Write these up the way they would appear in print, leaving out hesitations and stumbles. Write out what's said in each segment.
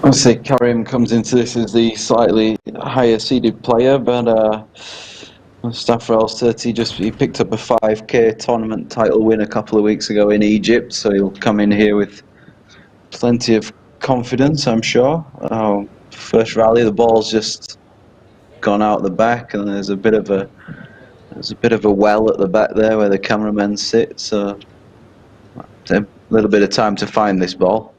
Obviously, Karim comes into this as the slightly higher seeded player, but Moustafa Sirty he picked up a 5K tournament title win a couple of weeks ago in Egypt, so he'll come in here with plenty of confidence, I'm sure. First rally, the ball's just gone out the back, and there's a bit of a well at the back there where the cameramen sit, so a little bit of time to find this ball.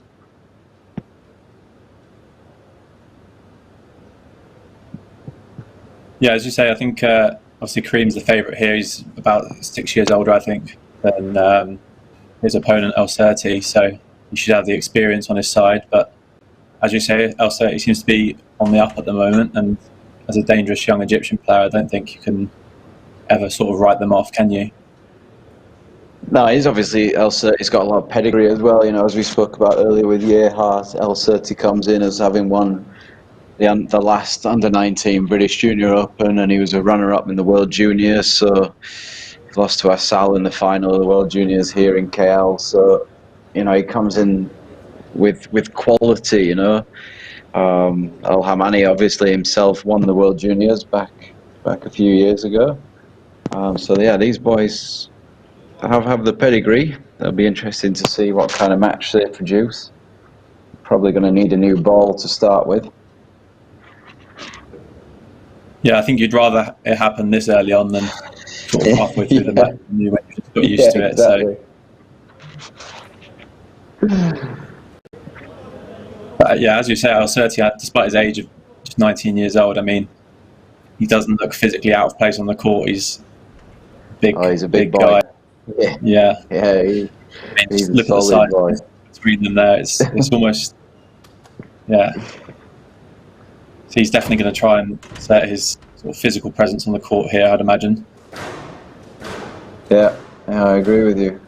Yeah, as you say, I think obviously Karim's the favourite here. He's about 6 years older, I think, than his opponent Sirty, so he should have the experience on his side. But as you say, Sirty seems to be on the up at the moment, and as a dangerous young Egyptian player, I don't think you can ever sort of write them off, can you? No, he's obviously Sirty's got a lot of pedigree as well. You know, as we spoke about earlier with Yearhart, Sirty comes in as having won the last under-19 British Junior Open, and he was a runner-up in the World Juniors. So he lost to Asal in the final of the World Juniors here in KL. So you know, he comes in with quality. You know, Hammamy obviously himself won the World Juniors back a few years ago. So yeah, these boys have the pedigree. It'll be interesting to see what kind of match they produce. Probably going to need a new ball to start with. Yeah, I think you'd rather it happen this early on than sort of halfway through the match when you just got used to it. Exactly. So, but yeah, as you say, Sirty, despite his age of just 19 years old, I mean, he doesn't look physically out of place on the court. He's big. Oh, he's a big guy. Yeah. He's look a solid boy. Between them there, it's almost, yeah. So he's definitely going to try and set his sort of physical presence on the court here, I'd imagine. Yeah, I agree with you.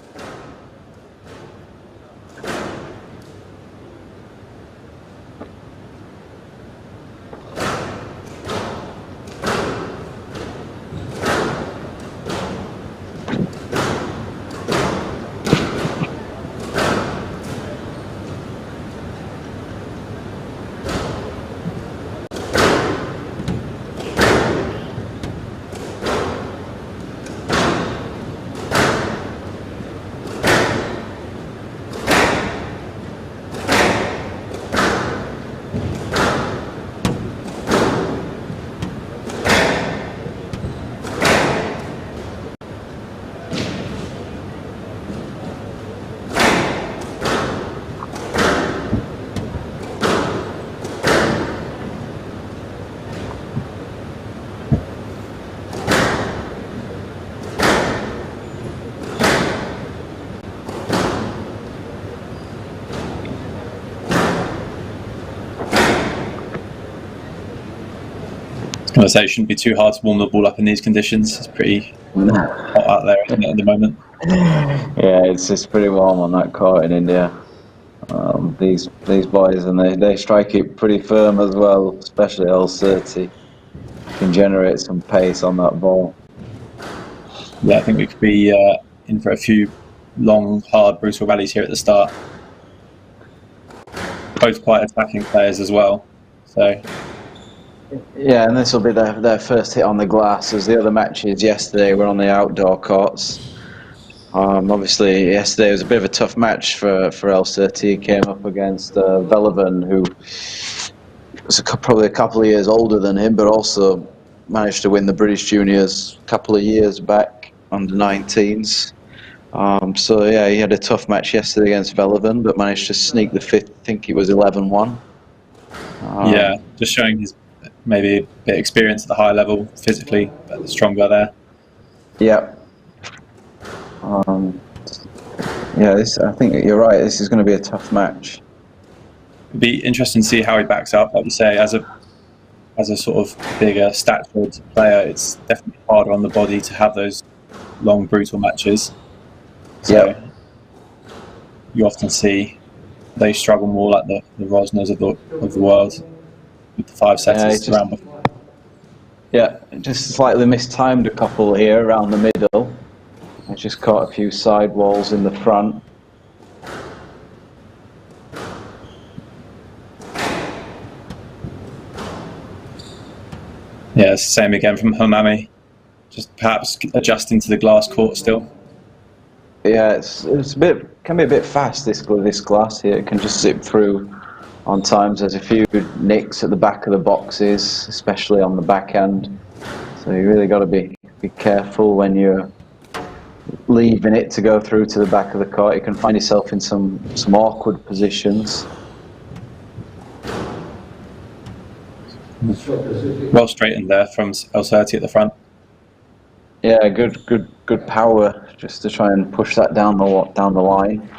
I was going to say, it shouldn't be too hard to warm the ball up in these conditions. It's pretty hot out there, isn't it, at the moment? Yeah, it's pretty warm on that court in India. These boys, and they strike it pretty firm as well, especially Sirty. Can generate some pace on that ball. Yeah, I think we could be in for a few long, hard, brutal rallies here at the start. Both quite attacking players as well, so... Yeah, and this will be their first hit on the glass, as the other matches yesterday were on the outdoor courts. Obviously, yesterday was a bit of a tough match for Sirty. He came up against Velevan, who was probably a couple of years older than him, but also managed to win the British Juniors a couple of years back, under 19s. So yeah, he had a tough match yesterday against Velevan, but managed to sneak the fifth. I think it was 11-1. Yeah, just showing his maybe a bit of experience at the higher level, physically stronger there. Yeah. Yeah, I think you're right. This is going to be a tough match. It'd be interesting to see how he backs up. Like you say, as a sort of bigger statured player, it's definitely harder on the body to have those long, brutal matches. So you often see they struggle more, like the Rosners of the world, with the 5 setters around before. Yeah, just slightly mistimed a couple here around the middle. I just caught a few side walls in the front. Yeah, it's the same again from Hammamy. Just perhaps adjusting to the glass court still. Yeah, it's can be a bit fast, this glass here. It can just zip through on times. There's a few nicks at the back of the boxes, especially on the backhand. So you really got to be careful when you're leaving it to go through to the back of the court. You can find yourself in some awkward positions. Well straightened there from Sirty at the front. Yeah, good power just to try and push that down the line.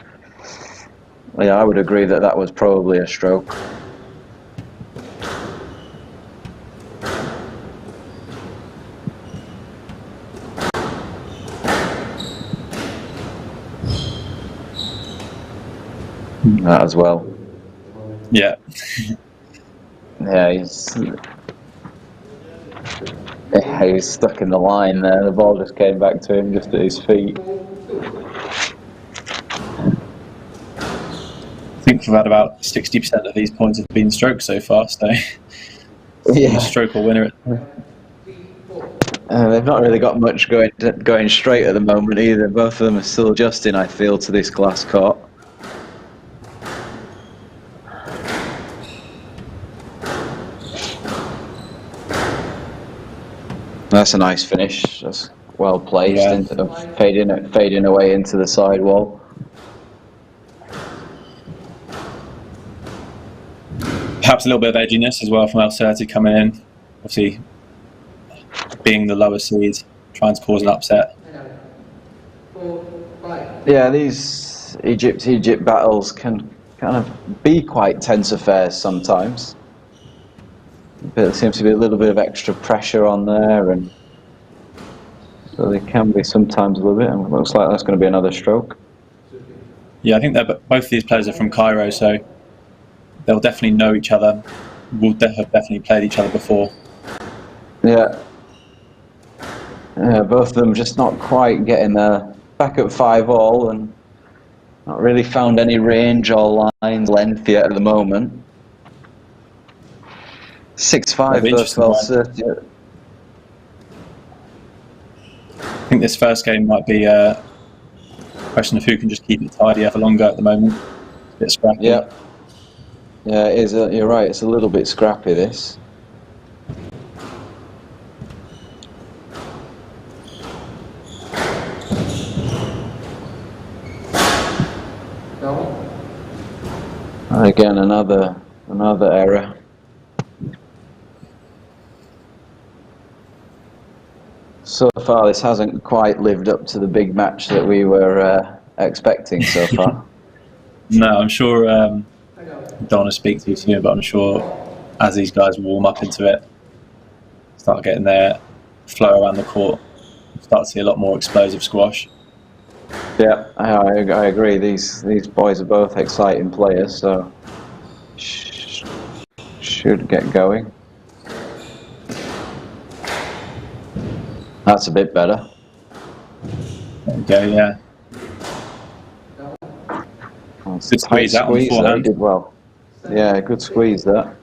Yeah, I would agree that was probably a stroke. That as well. Yeah. Yeah, he's stuck in the line there. The ball just came back to him just at his feet. I think we've had about 60% of these points have been strokes so far, so yeah, stroke or winner. They've not really got much going straight at the moment either. Both of them are still adjusting, I feel, to this glass court. That's a nice finish. That's well placed, Yeah. Instead of fading away into the sidewall. Perhaps a little bit of edginess as well from Sirty coming in. Obviously, being the lower seed, trying to cause an upset. Yeah, these Egypt battles can kind of be quite tense affairs sometimes. But there seems to be a little bit of extra pressure on there, and so they can be sometimes a little bit. And it looks like that's going to be another stroke. Yeah, I think both of these players are from Cairo, so they'll definitely know each other. Will have definitely played each other before. Yeah. Yeah, both of them just not quite getting there. Back at 5-all and not really found any range or lines length yet at the moment. 6-5 both well Sirty. I think this first game might be a question of who can just keep it tidier for longer at the moment. It's a bit scrappy. Yeah. Yeah, it is. You're right, it's a little bit scrappy, this. And again, another error. So far, this hasn't quite lived up to the big match that we were expecting so far. No, I'm sure. I don't want to speak too soon, but I'm sure as these guys warm up into it, start getting their flow around the court, start to see a lot more explosive squash. Yeah, I agree. These boys are both exciting players, so should get going. That's a bit better. There we go, yeah. Good squeeze out on the forehand. He did well. Yeah, good squeeze that.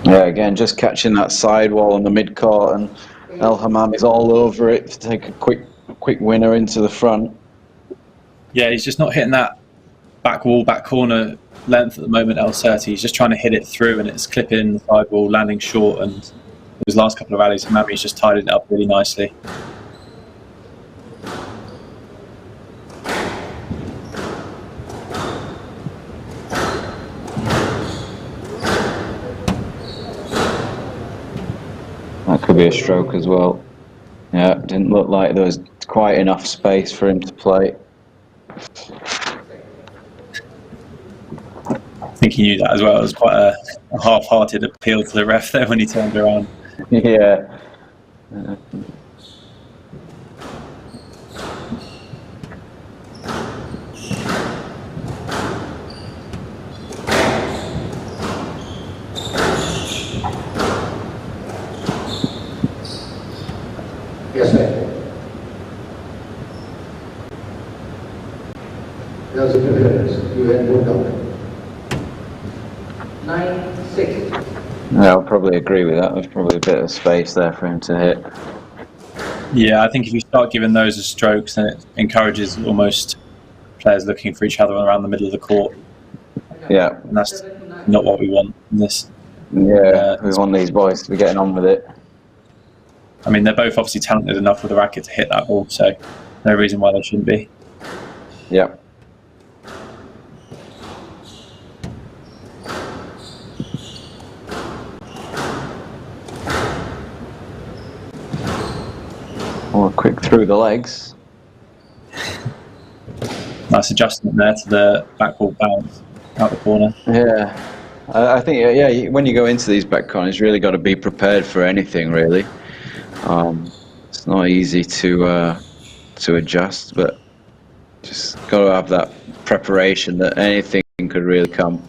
Yeah, again, just catching that sidewall on the mid-court, and Hammamy's all over it to take a quick winner into the front. Yeah, he's just not hitting that back wall, back corner length at the moment, Sirty. He's just trying to hit it through, and it's clipping the sidewall, landing short, and his last couple of rallies, Hammamy's just tied it up really nicely. That could be a stroke as well. Yeah, it didn't look like there was quite enough space for him to play. I think he knew that as well. It was quite a half-hearted appeal to the ref there when he turned around. Yeah. Yes, sir. There's interference. You had moved out. 9-6. Yeah, I'll probably agree with that. There's probably a bit of space there for him to hit. Yeah, I think if you start giving those as strokes, then it encourages almost players looking for each other around the middle of the court. Yeah. And that's not what we want in this. Yeah, we want these boys to be getting on with it. I mean, they're both obviously talented enough with the racket to hit that ball, so no reason why they shouldn't be. Yeah. Oh, quick through the legs. Nice adjustment there to the backboard bounce out the corner. Yeah. I think, yeah, when you go into these back corners, you really got to be prepared for anything, really. It's not easy to adjust, but just got to have that preparation that anything could really come.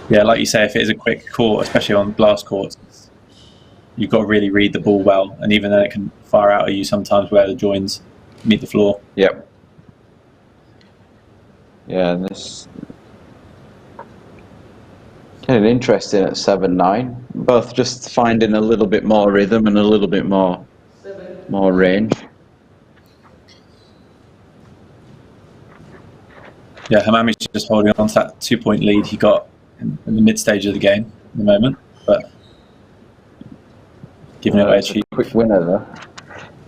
Yeah, like you say, if it is a quick court, especially on glass courts, you've got to really read the ball well, and even then it can fire out at you sometimes where the joins meet the floor. Yep. Yeah, and this getting interesting at 7-9. Both just finding a little bit more rhythm and a little bit more range. Yeah, Hammamy's just holding on to that 2-point lead he got in the mid stage of the game at the moment, but giving it away cheap. Quick winner though.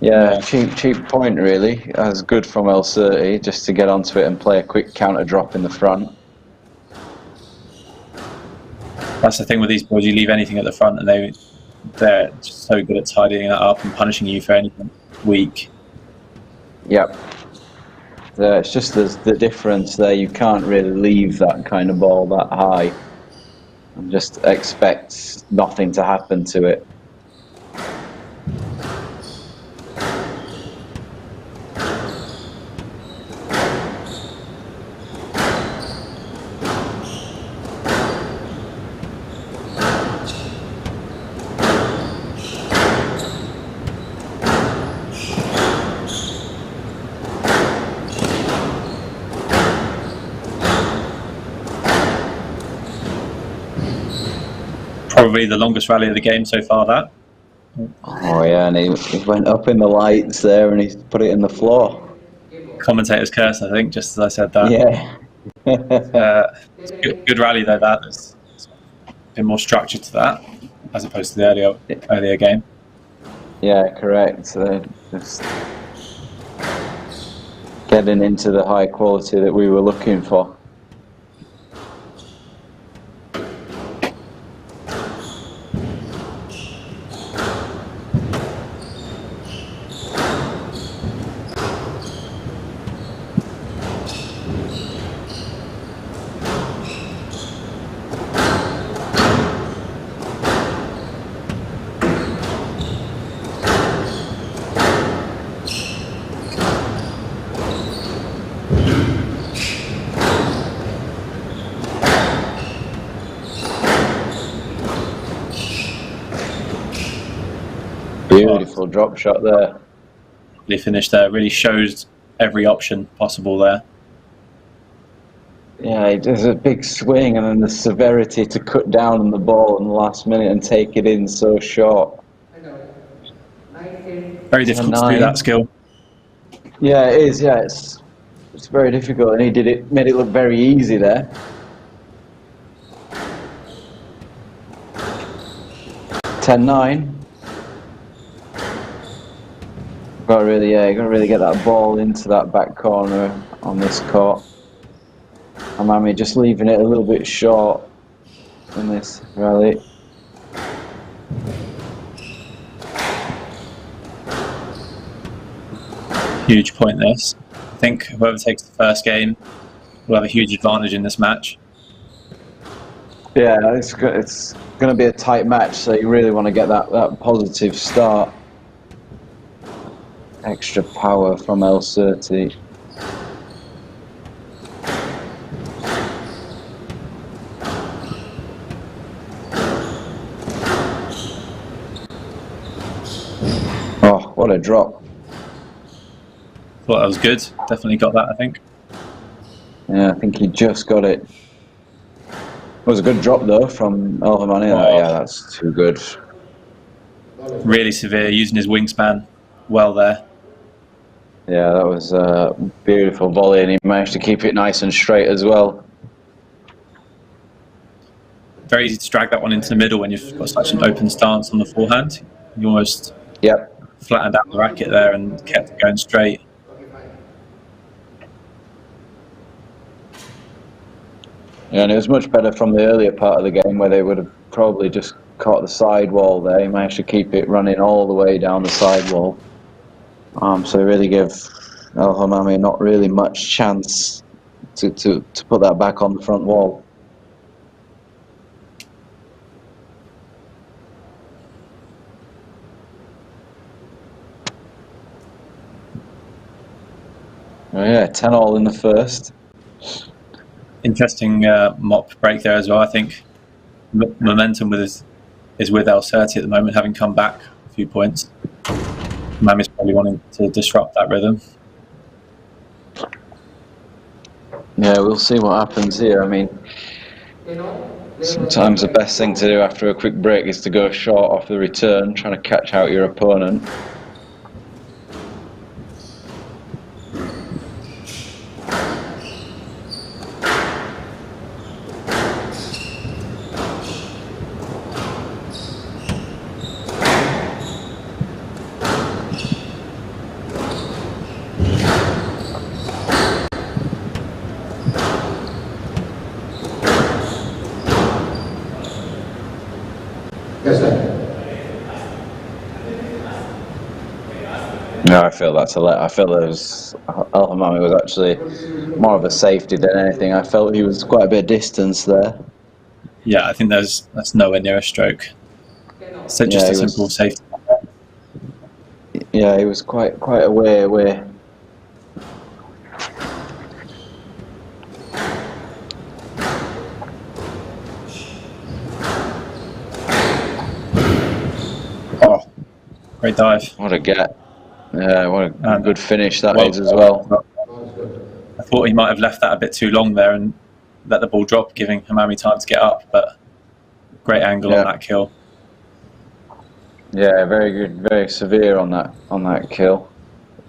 Yeah, cheap point really. That's good from Sirty just to get onto it and play a quick counter drop in the front. That's the thing with these boys, you leave anything at the front and they're just so good at tidying that up and punishing you for anything weak. Yep. It's just the difference there. You can't really leave that kind of ball that high and just expect nothing to happen to it. Probably the longest rally of the game so far, that. Oh yeah, and he went up in the lights there and he put it in the floor. Commentator's curse, I think, just as I said that. Yeah. Good rally though, that. There's been more structure to that, as opposed to the earlier game. Yeah, correct. So just getting into the high quality that we were looking for. Beautiful drop shot there. Really finished there. Really shows every option possible there. Yeah, he does a big swing and then the severity to cut down on the ball in the last minute and take it in so short. Very difficult to do that skill. Yeah, it is. Yeah, it's very difficult, and he made it look very easy there. (10-9). You got to really get that ball into that back corner on this court. Hammamy just leaving it a little bit short in this rally. Huge point this. I think whoever takes the first game will have a huge advantage in this match. Yeah, it's going to be a tight match, so you really want to get that positive start. Extra power from Sirty. Oh, what a drop. Thought that was good. Definitely got that, I think. Yeah, I think he just got it. It was a good drop, though, from Hammamy. Oh. Yeah, that's too good. Really severe, using his wingspan well there. Yeah, that was a beautiful volley, and he managed to keep it nice and straight as well. Very easy to drag that one into the middle when you've got such an open stance on the forehand. You almost flattened out the racket there and kept it going straight. Yeah, and it was much better from the earlier part of the game where they would have probably just caught the sidewall there. He managed to keep it running all the way down the sidewall. So they really give Hammamy not really much chance to put that back on the front wall. Oh yeah, 10-all in the first. Interesting mop break there as well. I think momentum is with Sirty at the moment, having come back a few points. Hammamy's probably wanting to disrupt that rhythm. Yeah, we'll see what happens here. I mean, sometimes the best thing to do after a quick break is to go short off the return, trying to catch out your opponent. No, I feel that's I feel Hammamy was actually more of a safety than anything. I felt he was quite a bit of distance there. Yeah, I think that's nowhere near a stroke. So just a simple safety. Yeah, he was quite a way away. Oh, great dive. What a get. Yeah, what a good finish that is as well. I thought he might have left that a bit too long there and let the ball drop, giving Hammamy time to get up, but great angle on that kill. Yeah, very good, very severe on that kill.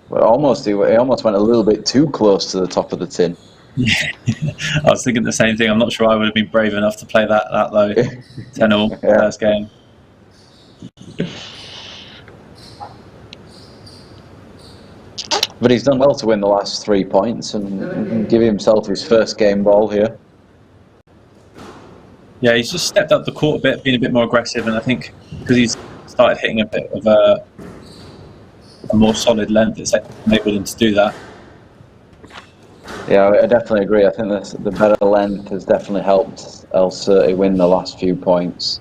But he almost went a little bit too close to the top of the tin. Yeah, I was thinking the same thing. I'm not sure I would have been brave enough to play that low. 10-all first game. But he's done well to win the last 3 points and give himself his first game ball here. Yeah, he's just stepped up the court a bit, being a bit more aggressive, and I think because he's started hitting a bit of a more solid length, it's enabled him to do that. Yeah, I definitely agree. I think the better length has definitely helped Sirty win the last few points.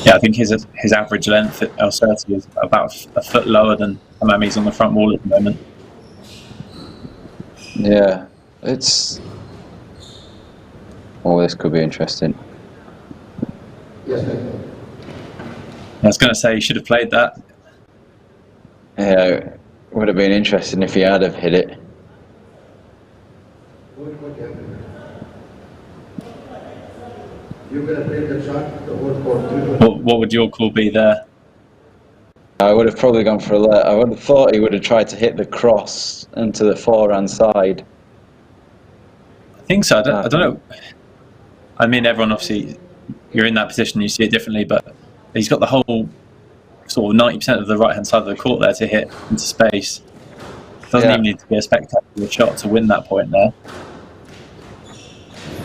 Yeah, I think his average length at Sirty is about a foot lower than Hammamy's on the front wall at the moment. Yeah, it's... Oh, this could be interesting. Yes, ma'am. I was going to say he should have played that. Yeah, it would have been interesting if he had have hit it. You're going to play the shot, the whole court. What would your call be there? I would have probably gone for a let. I would have thought he would have tried to hit the cross into the forehand side. I think so. I don't know. I mean, everyone obviously, you're in that position, you see it differently, but he's got the whole sort of 90% of the right-hand side of the court there to hit into space. Doesn't even need to be a spectacular shot to win that point there.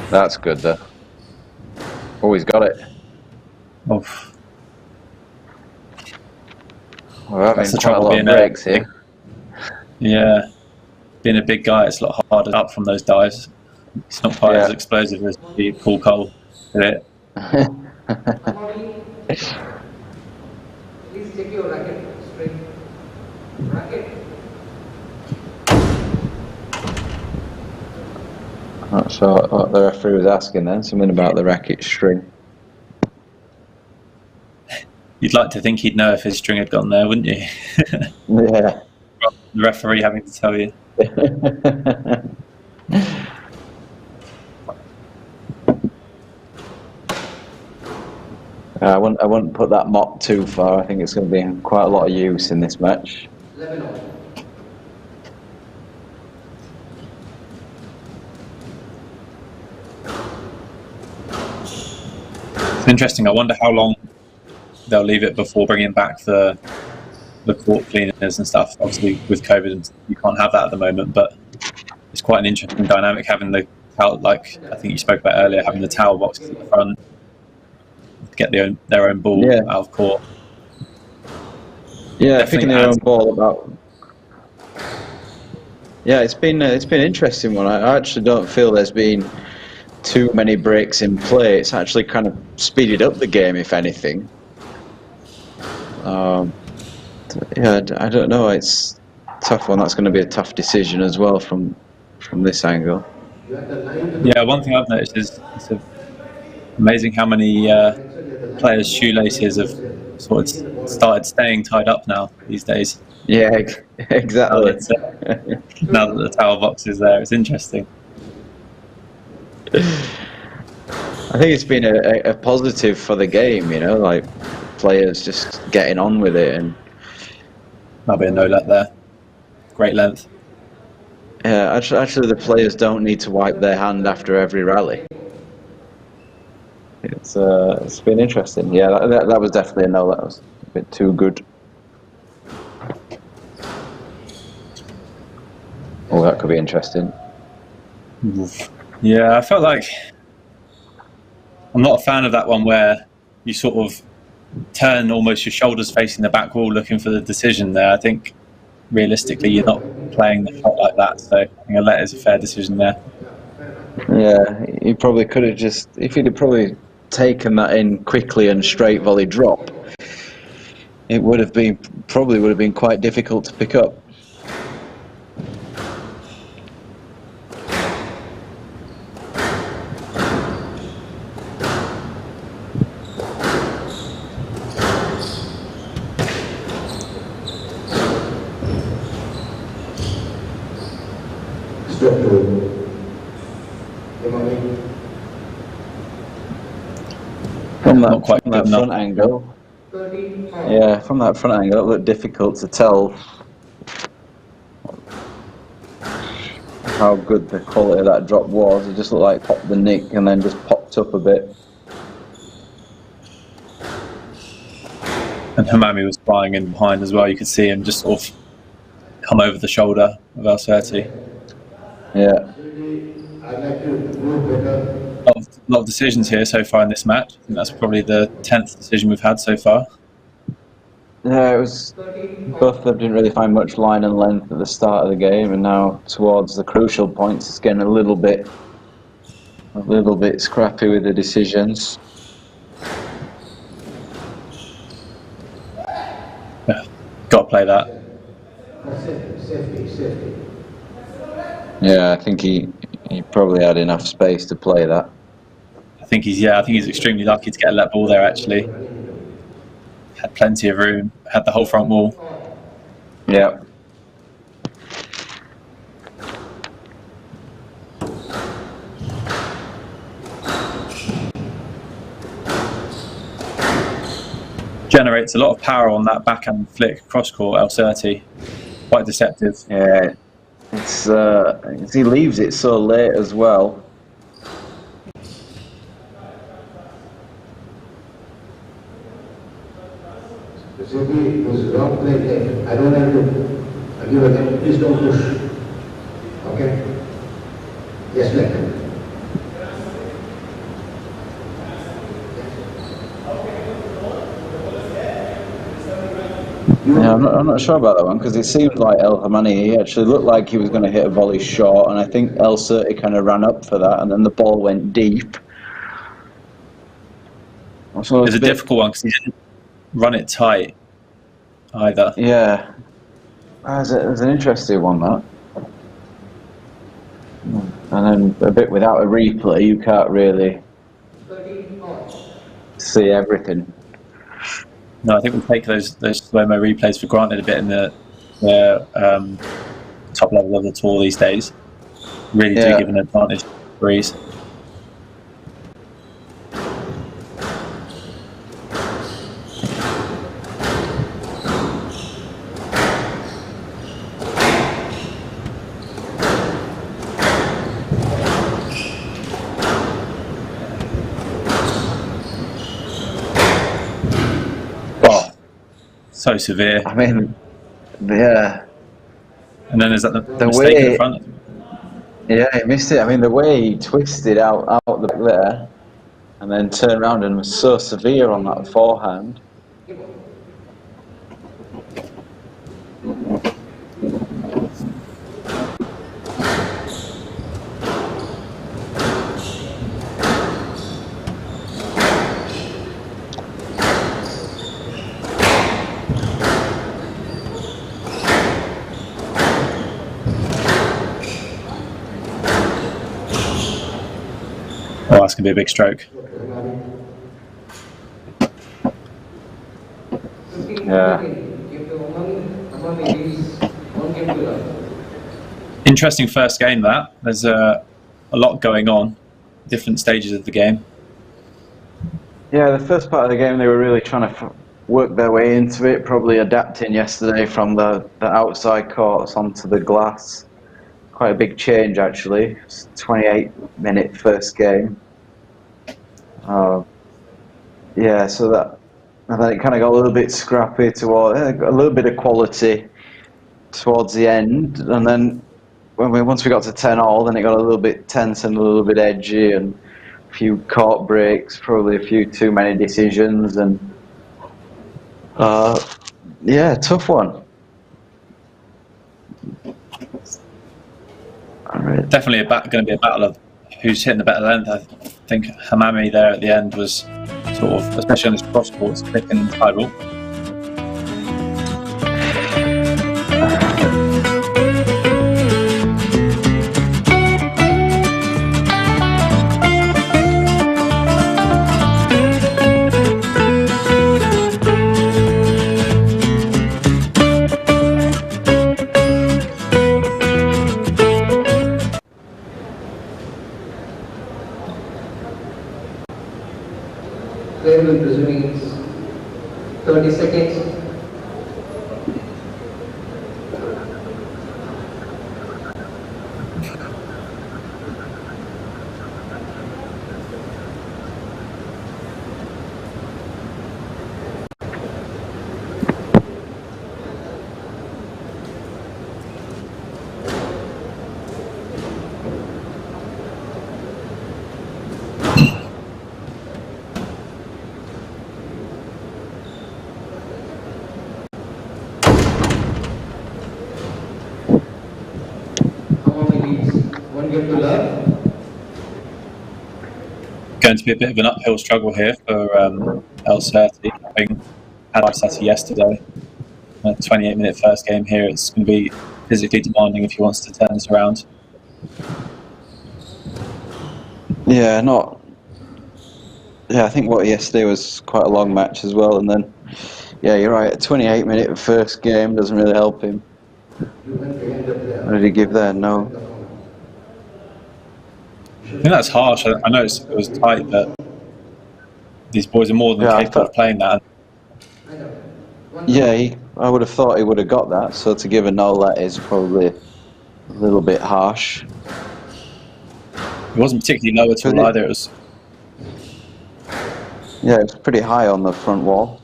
That's good though. Oh, he's got it. Oof. We're having quite a lot of breaks here. Yeah. Being a big guy, it's a lot harder up from those dives. It's not quite as explosive as the Paul Cole did it. Please check your racket straight. Racket. I'm not sure what the referee was asking then. Something about the racket string. You'd like to think he'd know if his string had gone there, wouldn't you? Yeah. The referee having to tell you. I wouldn't put that mop too far. I think it's going to be quite a lot of use in this match. 11 all. It's interesting. I wonder how long they'll leave it before bringing back the court cleaners and stuff. Obviously, with COVID, you can't have that at the moment, but it's quite an interesting dynamic having the towel, like I think you spoke about earlier, having the towel boxes at the front to get their own ball out of court. Yeah, picking their own ball about. Yeah, it's been an interesting one. I actually don't feel there's been too many breaks in play. It's actually kind of speeded up the game, if anything. Yeah, I don't know. It's a tough one. That's going to be a tough decision as well from this angle. Yeah, one thing I've noticed is it's amazing how many players' shoelaces have sort of started staying tied up now these days. Yeah, exactly. Now that the towel box is there, it's interesting. I think it's been a positive for the game, you know, like players just getting on with it. And that'll be a no let there. Great length. Yeah, actually the players don't need to wipe their hand after every rally. It's been interesting. Yeah, that was definitely a no. That was a bit too good. Oh, that could be interesting. Yeah, I felt like I'm not a fan of that one where you sort of turn almost your shoulders facing the back wall looking for the decision there. I think realistically you're not playing the shot like that, so I think a let is a fair decision there. Yeah, he probably could have just, if he'd have probably taken that in quickly and straight volley drop, it would have been quite difficult to pick up. From that front angle, yeah, from that front angle, it looked difficult to tell how good the quality of that drop was. It just looked like popped the nick and then just popped up a bit. And Hammamy was flying in behind as well. You could see him just sort of come over the shoulder of Sirty. Yeah. A lot of decisions here so far in this match. I think that's probably the 10th decision we've had so far. Yeah, it was. Both of them didn't really find much line and length at the start of the game, and now towards the crucial points, it's getting a little bit scrappy with the decisions. Yeah, got to play that. Yeah, I think he probably had enough space to play that. I think he's extremely lucky to get a let ball there. Actually, had plenty of room, had the whole front wall. Yeah. Generates a lot of power on that backhand flick cross court, Sirty. Quite deceptive. Yeah, it's he leaves it so late as well. The Sirty was wrong play there. I don't have to give again. Please don't push. Okay? Yes, leg. Yeah, I'm not sure about that one because it seemed like Hammamy, he actually looked like he was going to hit a volley short, and I think Sirty kind of ran up for that, and then the ball went deep. So It's a difficult one because he didn't run it tight either. Yeah, it was an interesting one, that. And then a bit without a replay, you can't really see everything. No, I think we take those slow-mo replays for granted a bit in the top level of the tour these days. Really do give an advantage to Breeze. So severe. I mean, yeah. And then there's that the mistake in front. Yeah, he missed it. I mean, the way he twisted out the back there, and then turned around and was so severe on that forehand. Oh, that's going to be a big stroke. Yeah. Interesting first game, that. There's a lot going on, different stages of the game. Yeah, the first part of the game, they were really trying to work their way into it, probably adapting yesterday from the outside courts onto the glass. Quite a big change, actually. It's 28-minute first game. Yeah, so that, and then it kind of got a little bit scrappy toward, a little bit of quality towards the end, and then once we got to 10-all, then it got a little bit tense and a little bit edgy, and a few court breaks, probably a few too many decisions, and yeah, tough one. Definitely going to be a battle of who's hitting the better length. I think Hammamy there at the end was sort of, especially on his cross courts, clicking tidal. Player will resuming 30 seconds. Going to be a bit of an uphill struggle here for Sirty, having had Sirty yesterday. A 28-minute first game here. It's going to be physically demanding if he wants to turn this around. Yeah, I think what yesterday was quite a long match as well, and then, yeah, you're right, a 28-minute first game doesn't really help him. What did he give there? No. I think that's harsh. I know it was tight, but these boys are more than capable of playing that. Yeah, I would have thought he would have got that, so to give a no that is probably a little bit harsh. It wasn't particularly low at all either. It was. Yeah, it was pretty high on the front wall.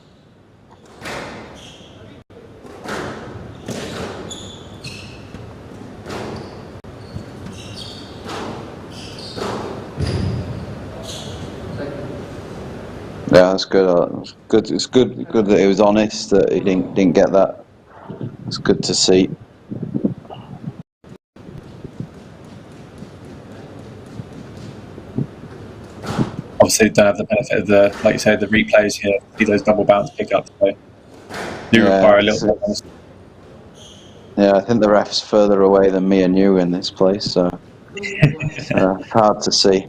Yeah, that's good. It's good. It's good that he was honest. That he didn't get that. It's good to see. Obviously, don't have the benefit of the, like you say, the replays here. See those double bounce pickups. So do require a little bit of honesty. Yeah, I think the ref's further away than me and you in this place, so it's hard to see.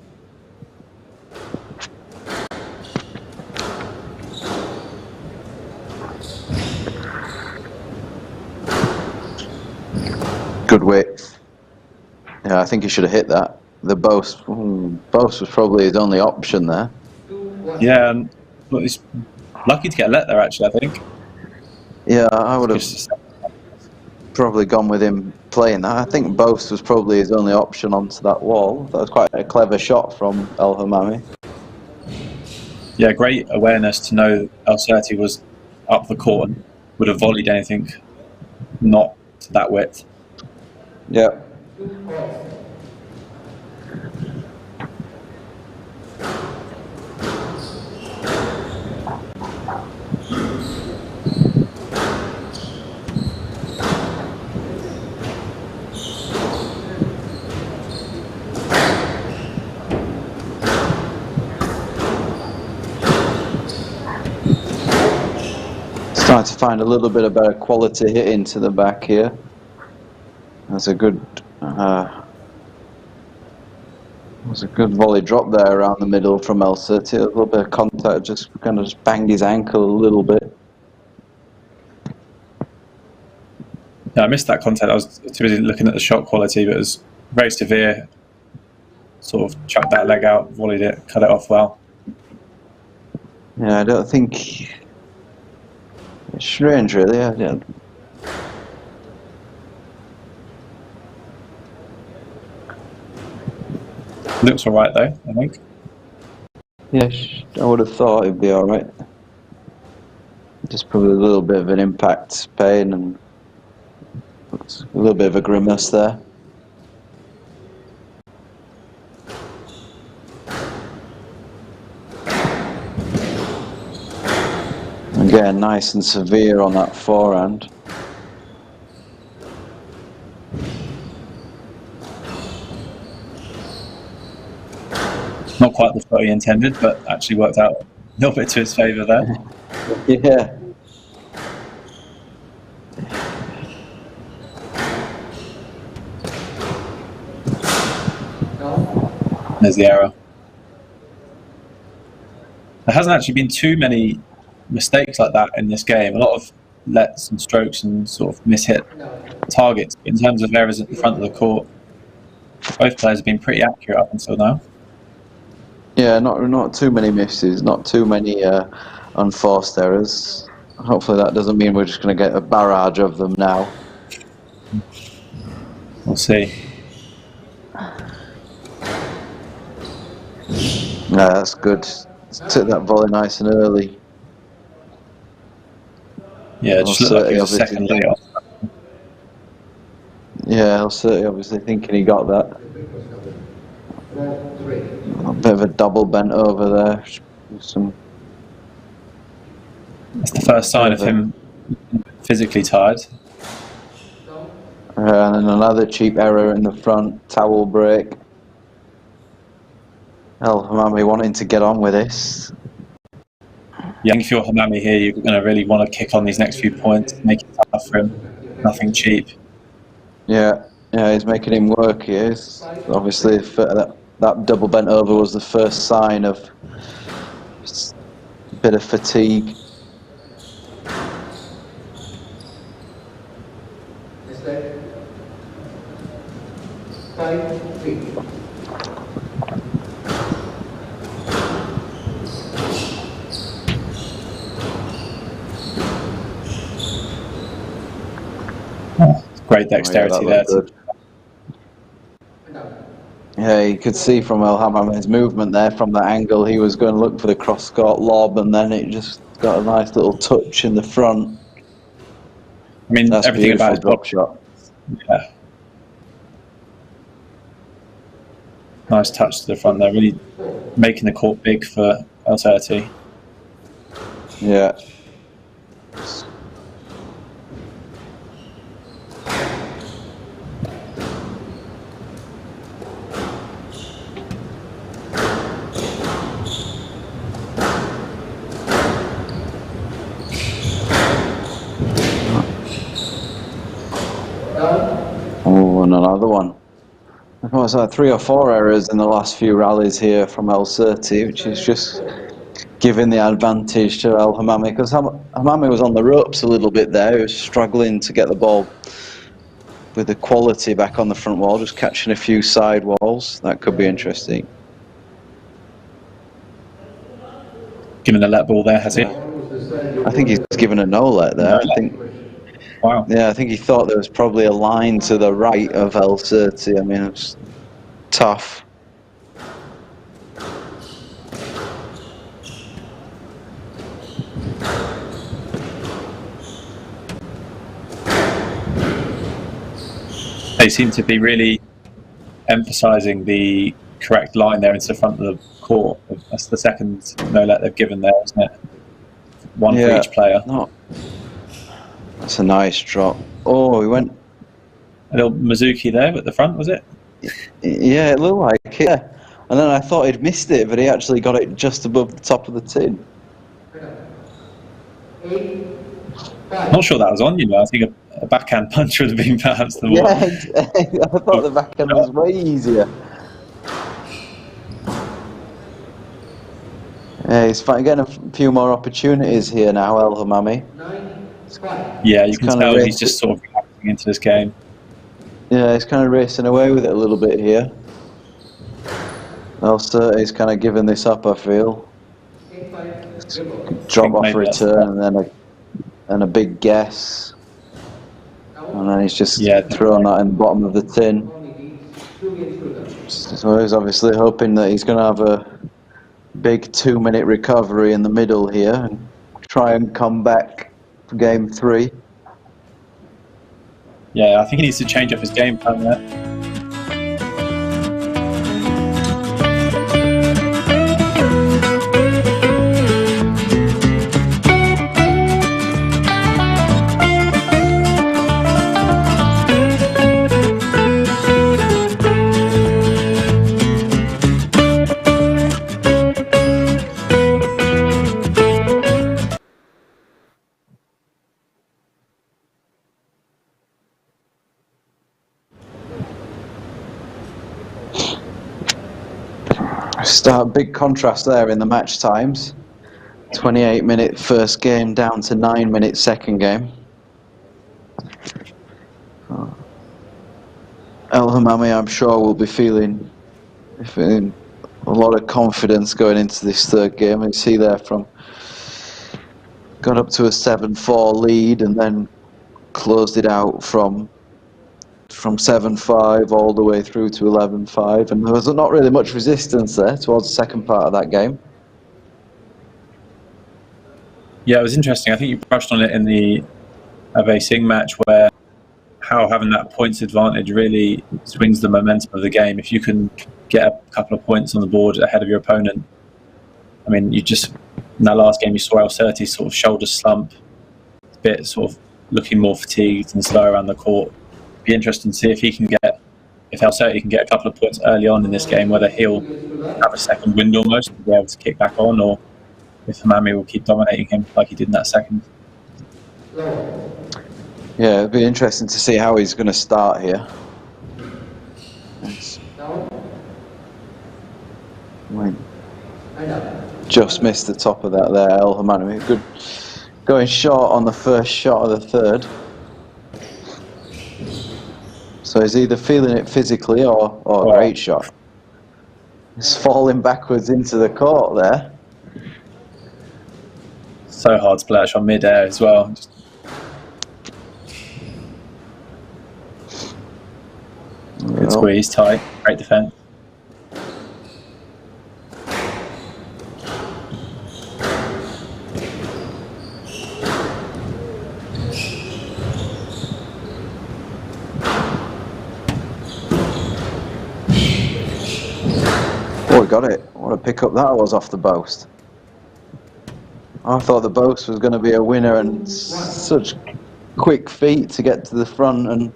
Good width. Yeah, I think he should have hit that. The boast was probably his only option there. Yeah, and well, he's lucky to get let there, actually, I think. Yeah, I would have probably gone with him playing that. I think boast was probably his only option onto that wall. That was quite a clever shot from El Hammamy. Yeah, great awareness to know El Sirty was up the court and would have volleyed anything not to that width. Yeah. Starting to find a little bit of better quality hit into the back here. That's a good volley drop there around the middle from El Sirty. A little bit of contact, just kind of just banged his ankle a little bit. Yeah, I missed that contact. I was too busy looking at the shot quality, but it was very severe. Sort of chucked that leg out, volleyed it, cut it off well. Yeah, I don't think... It's strange, really. Yeah. Looks all right, though, I think. Yes, I would have thought it'd be all right. Just probably a little bit of an impact pain and a little bit of a grimace there. Again, nice and severe on that forehand. Not quite the shot he intended, but actually worked out a little bit to his favour there. Yeah. There's the error. There hasn't actually been too many mistakes like that in this game. A lot of lets and strokes and sort of mishit targets. In terms of errors at the front of the court, both players have been pretty accurate up until now. Yeah, not too many misses, not too many unforced errors. Hopefully that doesn't mean we're just going to get a barrage of them now. We'll see. Yeah, that's good. Took that volley nice and early. Yeah, it just looked like he was a second late off. Yeah, El Sirty obviously thinking he got that. A bit of a double bent over there. That's the first sign of him physically tired. And then another cheap error in the front, towel break. El Hammamy wanting to get on with this. Yeah, if you're Hammamy here, you're going to really want to kick on these next few points, make it tough for him. Nothing cheap. Yeah, he's making him work here. Obviously, if that double bent over was the first sign of a bit of fatigue. Great dexterity there. Yeah, you could see from El Hammamy's movement there from that angle, he was going to look for the cross-court lob, and then it just got a nice little touch in the front. I mean, that's everything about his drop shot. Yeah. Nice touch to the front there, really making the court big for El Sirty. Yeah. Oh, and another one. I think it was like 3 or 4 errors in the last few rallies here from El Sirty, which is just giving the advantage to El Hammamy, because Hammamy was on the ropes a little bit there. He was struggling to get the ball with the quality back on the front wall, just catching a few side walls. That could be interesting. Given a let ball there, has he? I think he's given a no-let there. I think. Wow. Yeah, I think he thought there was probably a line to the right of El Sirty. I mean, it's tough. They seem to be really emphasising the correct line there into the front of the court. That's the second no-let they've given there, isn't it? One for each player. No. That's a nice drop. Oh, he went... A little Mizuki there at the front, was it? Yeah, it looked like it. Yeah. And then I thought he'd missed it, but he actually got it just above the top of the tin. Not sure that was on, you know. I think a backhand punch would have been perhaps the more... Yeah, I thought the backhand was way easier. Yeah, he's getting a few more opportunities here now, El Hammamy. Yeah, you can tell he's just sort of reacting into this game. Yeah, he's kind of racing away with it a little bit here. El Sirty's kind of giving this up, I feel. Drop off return and a big guess. And then he's just throwing that in the bottom of the tin. So he's obviously hoping that he's going to have a big 2-minute recovery in the middle here and try and come back for game 3. Yeah, I think he needs to change up his game plan there. Start big contrast there in the match times. 28-minute first game down to 9-minute second game. El Hammamy, I'm sure, will be feeling a lot of confidence going into this third game. You see there got up to a 7-4 lead and then closed it out from 7-5 all the way through to 11-5, and there was not really much resistance there towards the second part of that game. Yeah, it was interesting. I think you brushed on it in the Ave Singh match, where how having that points advantage really swings the momentum of the game. If you can get a couple of points on the board ahead of your opponent, I mean, in that last game you saw El Sirty sort of shoulder slump, a bit sort of looking more fatigued and slow around the court. Be interesting to see if El Sirty can get a couple of points early on in this game, whether he'll have a second wind almost to be able to kick back on, or if Hammamy will keep dominating him like he did in that second. Yeah, it'll be interesting to see how he's going to start here. Just missed the top of that there, El Hammamy. Good, going short on the first shot of the third. So he's either feeling it physically or a great shot. He's falling backwards into the court there. So hard to play on mid-air as well. Good squeeze, tight, great defence. Oh, he got it. What a pick up that was off the post. I thought the boast was going to be a winner, and such quick feet to get to the front and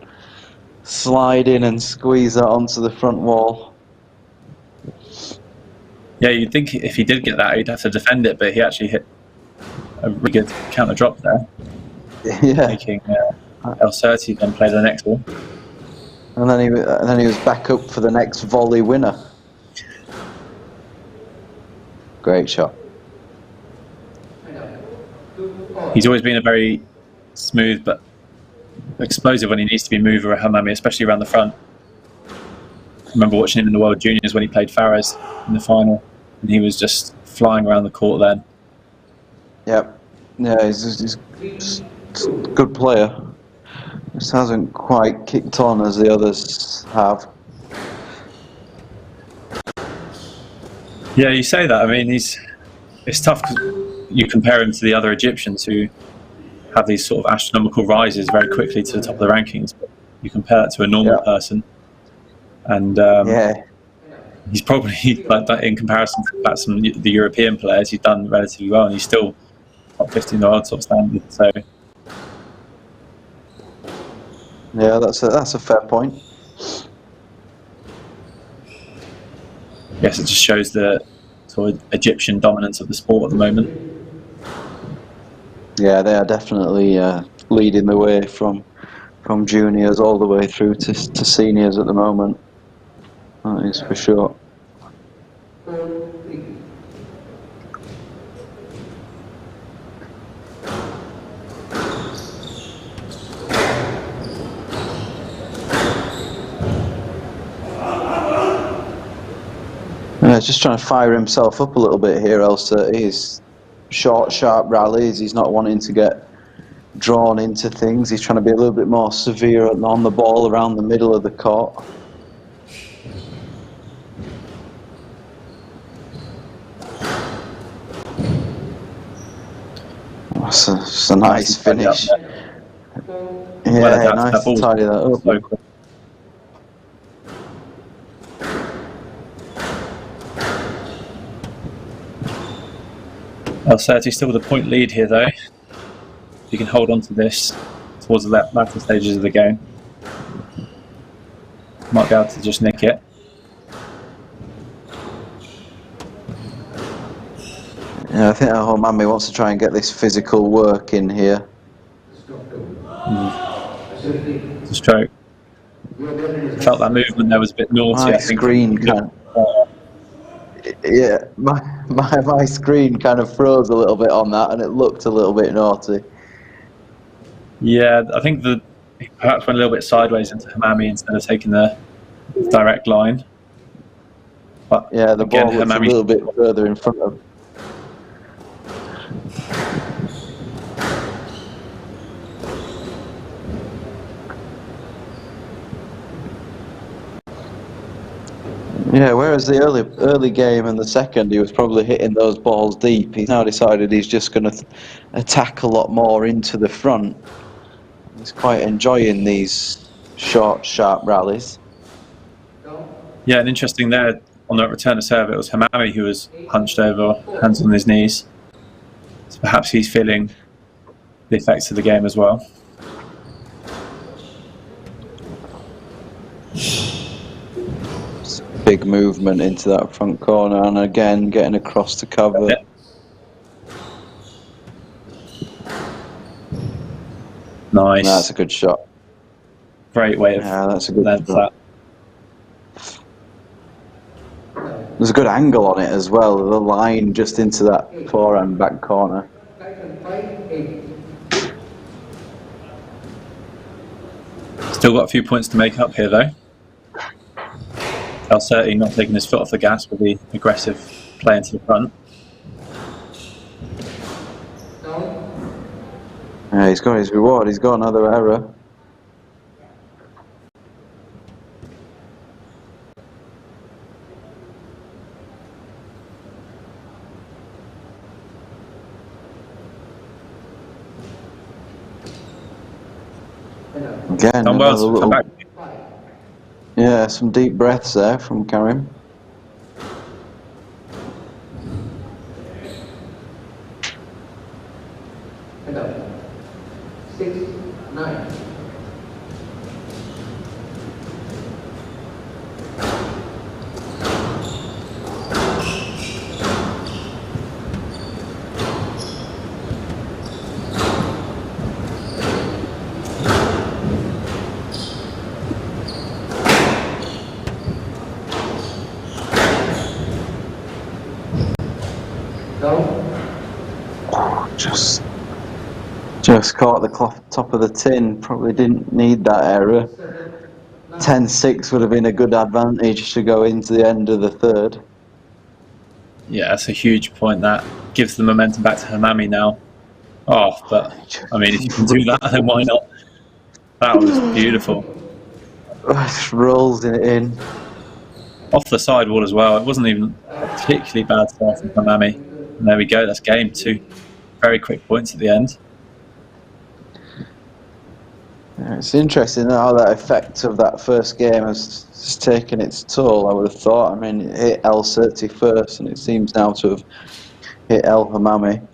slide in and squeeze that onto the front wall. Yeah, you'd think if he did get that, he'd have to defend it, but he actually hit a really good counter drop there, Yeah. making El Sirty then play the next ball. And then he was back up for the next volley winner. Great shot. He's always been a very smooth but explosive when he needs to be moved, or Hammamy, especially around the front. I remember watching him in the World Juniors when he played Fares in the final, and he was just flying around the court then. Yep. Yeah, he's a good player. Just hasn't quite kicked on as the others have. Yeah, you say that. I mean, it's tough because you compare him to the other Egyptians who have these sort of astronomical rises very quickly to the top of the rankings. But you compare that to a normal person, and he's probably, like that in comparison to perhaps some the European players, he's done relatively well, and he's still top 50 in the world sort of standard. So yeah, that's a fair point. yes, it just shows the sort of Egyptian dominance of the sport at the moment. Yeah, they are definitely leading the way from juniors all the way through to seniors at the moment. That is for sure. Just trying to fire himself up a little bit here, Sirty. He's short, sharp rallies. He's not wanting to get drawn into things. He's trying to be a little bit more severe on the ball around the middle of the court. That's a nice finish. Yeah, nice to tidy that up. El Sirty still with a point lead here, though. If you can hold on to this towards the latter stages of the game, might be able to just nick it. Yeah, I think Hammamy wants to try and get this physical work in here. The stroke. Felt that movement there was a bit naughty. I think. Screen kind of, yeah, my screen kind of froze a little bit on that, and it looked a little bit naughty. Yeah, I think he perhaps went a little bit sideways into Hammamy instead of taking the direct line. But yeah, the again, ball was a little bit further in front of. Yeah, whereas the early game and the second, he was probably hitting those balls deep. He's now decided he's just going to attack a lot more into the front. He's quite enjoying these short, sharp rallies. Yeah, and interesting there, on that return to serve, it was Hammamy who was hunched over, hands on his knees. So perhaps he's feeling the effects of the game as well. Big movement into that front corner, and again getting across to cover. Yeah. Nice. That's a good shot. Great way of that's a good shot. There's a good angle on it as well. The line just into that forehand back corner. Still got a few points to make up here, though. El Sirty not taking his foot off the gas with the aggressive play into the front. Yeah, he's got his reward. He's got another error. Again, Done well to come back. Yeah, some deep breaths there from Karim. Head up. 6, 9. Just caught the top of the tin. Probably didn't need that error. 10-6 would have been a good advantage to go into the end of the third. Yeah, that's a huge point. That gives the momentum back to Hammamy now. Oh, but I mean, if you can do that, then why not? That was beautiful. Rolls it in. Off the sidewall as well. It wasn't even a particularly bad start from Hammamy. And there we go. That's game 2. Very quick points at the end. Yeah, it's interesting how that effect of that first game has taken its toll, I would have thought. I mean, it hit El Sirty first, and it seems now to have hit El Hammamy.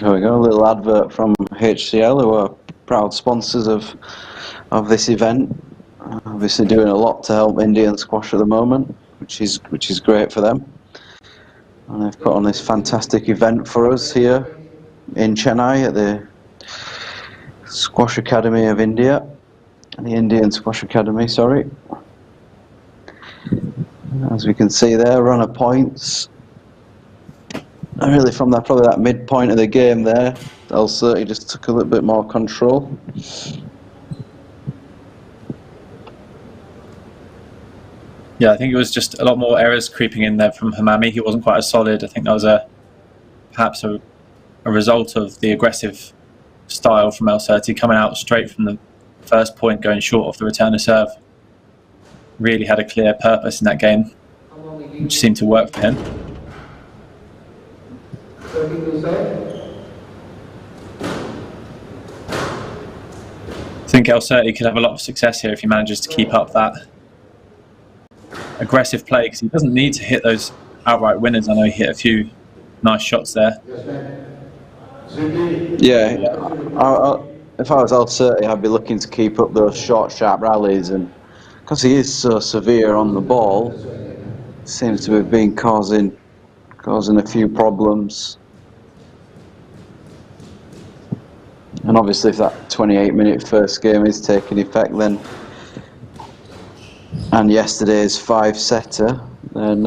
There we go, a little advert from HCL, who are proud sponsors of this event. Obviously doing a lot to help Indian squash at the moment, which is great for them. And they've put on this fantastic event for us here in Chennai at the Squash Academy of India, the Indian Squash Academy, sorry. As we can see there, runner points. And really from that, probably that midpoint of the game there, El Sirty just took a little bit more control. Yeah, I think it was just a lot more errors creeping in there from Hammamy. He wasn't quite as solid. I think that was perhaps a result of the aggressive style from El Sirty, coming out straight from the first point, going short off the return of serve. Really had a clear purpose in that game, which seemed to work for him. I think El Sirty could have a lot of success here if he manages to keep up that aggressive play, because he doesn't need to hit those outright winners. I know he hit a few nice shots there. Yeah, if I was El Sirty, I'd be looking to keep up those short, sharp rallies, and because he is so severe on the ball, seems to have been causing a few problems. And obviously if that 28-minute first game is taking effect, then, and yesterday's 5-setter, then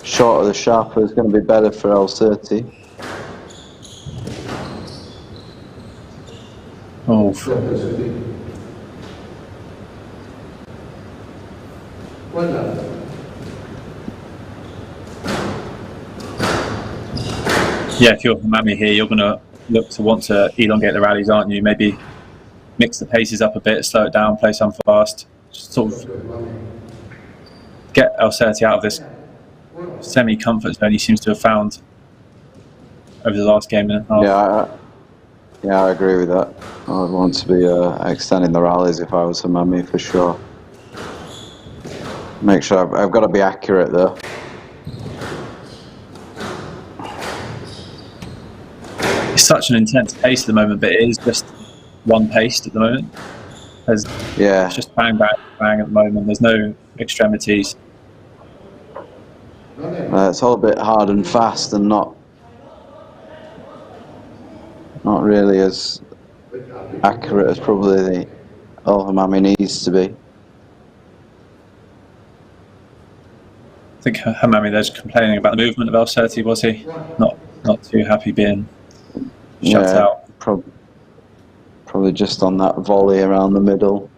shorter the sharper is going to be better for El Sirty. Oh. Yeah, if you're Hammamy here, you're going to look to want to elongate the rallies, aren't you? Maybe mix the paces up a bit, slow it down, play some fast, just sort of get El Sirty out of this semi-comfort zone he seems to have found over the last game and a half. Yeah, I agree with that. I would want to be extending the rallies if I was Hammamy, for sure. Make sure I've got to be accurate though. It's such an intense pace at the moment, but it is just one paced at the moment. It's just bang, bang, bang at the moment. There's no extremities. It's all a bit hard and fast and not really as accurate as probably the Hammamy needs to be. I think Hammamy there's complaining about the movement of Sirty, was he? Not too happy being shut out. Probably just on that volley around the middle.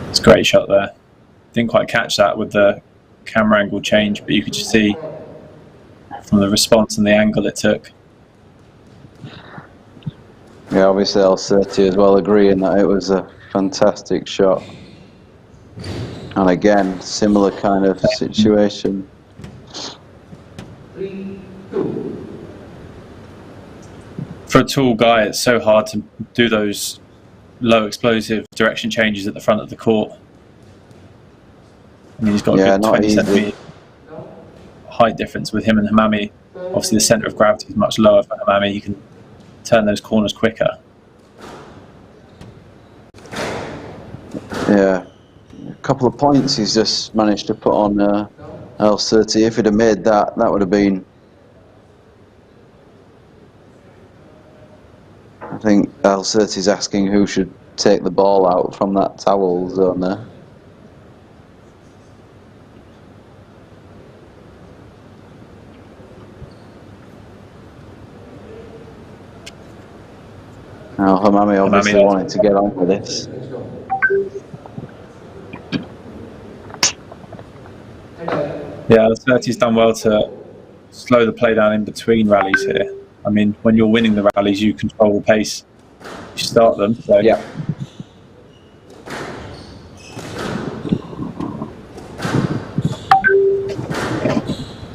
It's a great shot there. Didn't quite catch that with the camera angle change, but you could just see from the response and the angle it took. Yeah, obviously Sirty as well agreeing that it was a fantastic shot. And again, similar kind of situation. 3-2. For a tall guy, it's so hard to do those low explosive direction changes at the front of the court. I mean, he's got a good 20 centimetre height difference with him and Hammamy. Obviously, the centre of gravity is much lower for Hammamy. He can turn those corners quicker. Yeah, a couple of points he's just managed to put on Sirty. If he'd have made that, that would have been. I think Sirty's asking who should take the ball out from that towel zone there. Now Hammamy obviously wanted to get on with this. Yeah, Sirty's done well to slow the play down in between rallies here. I mean, when you're winning the rallies, you control the pace. You start them. So. Yeah.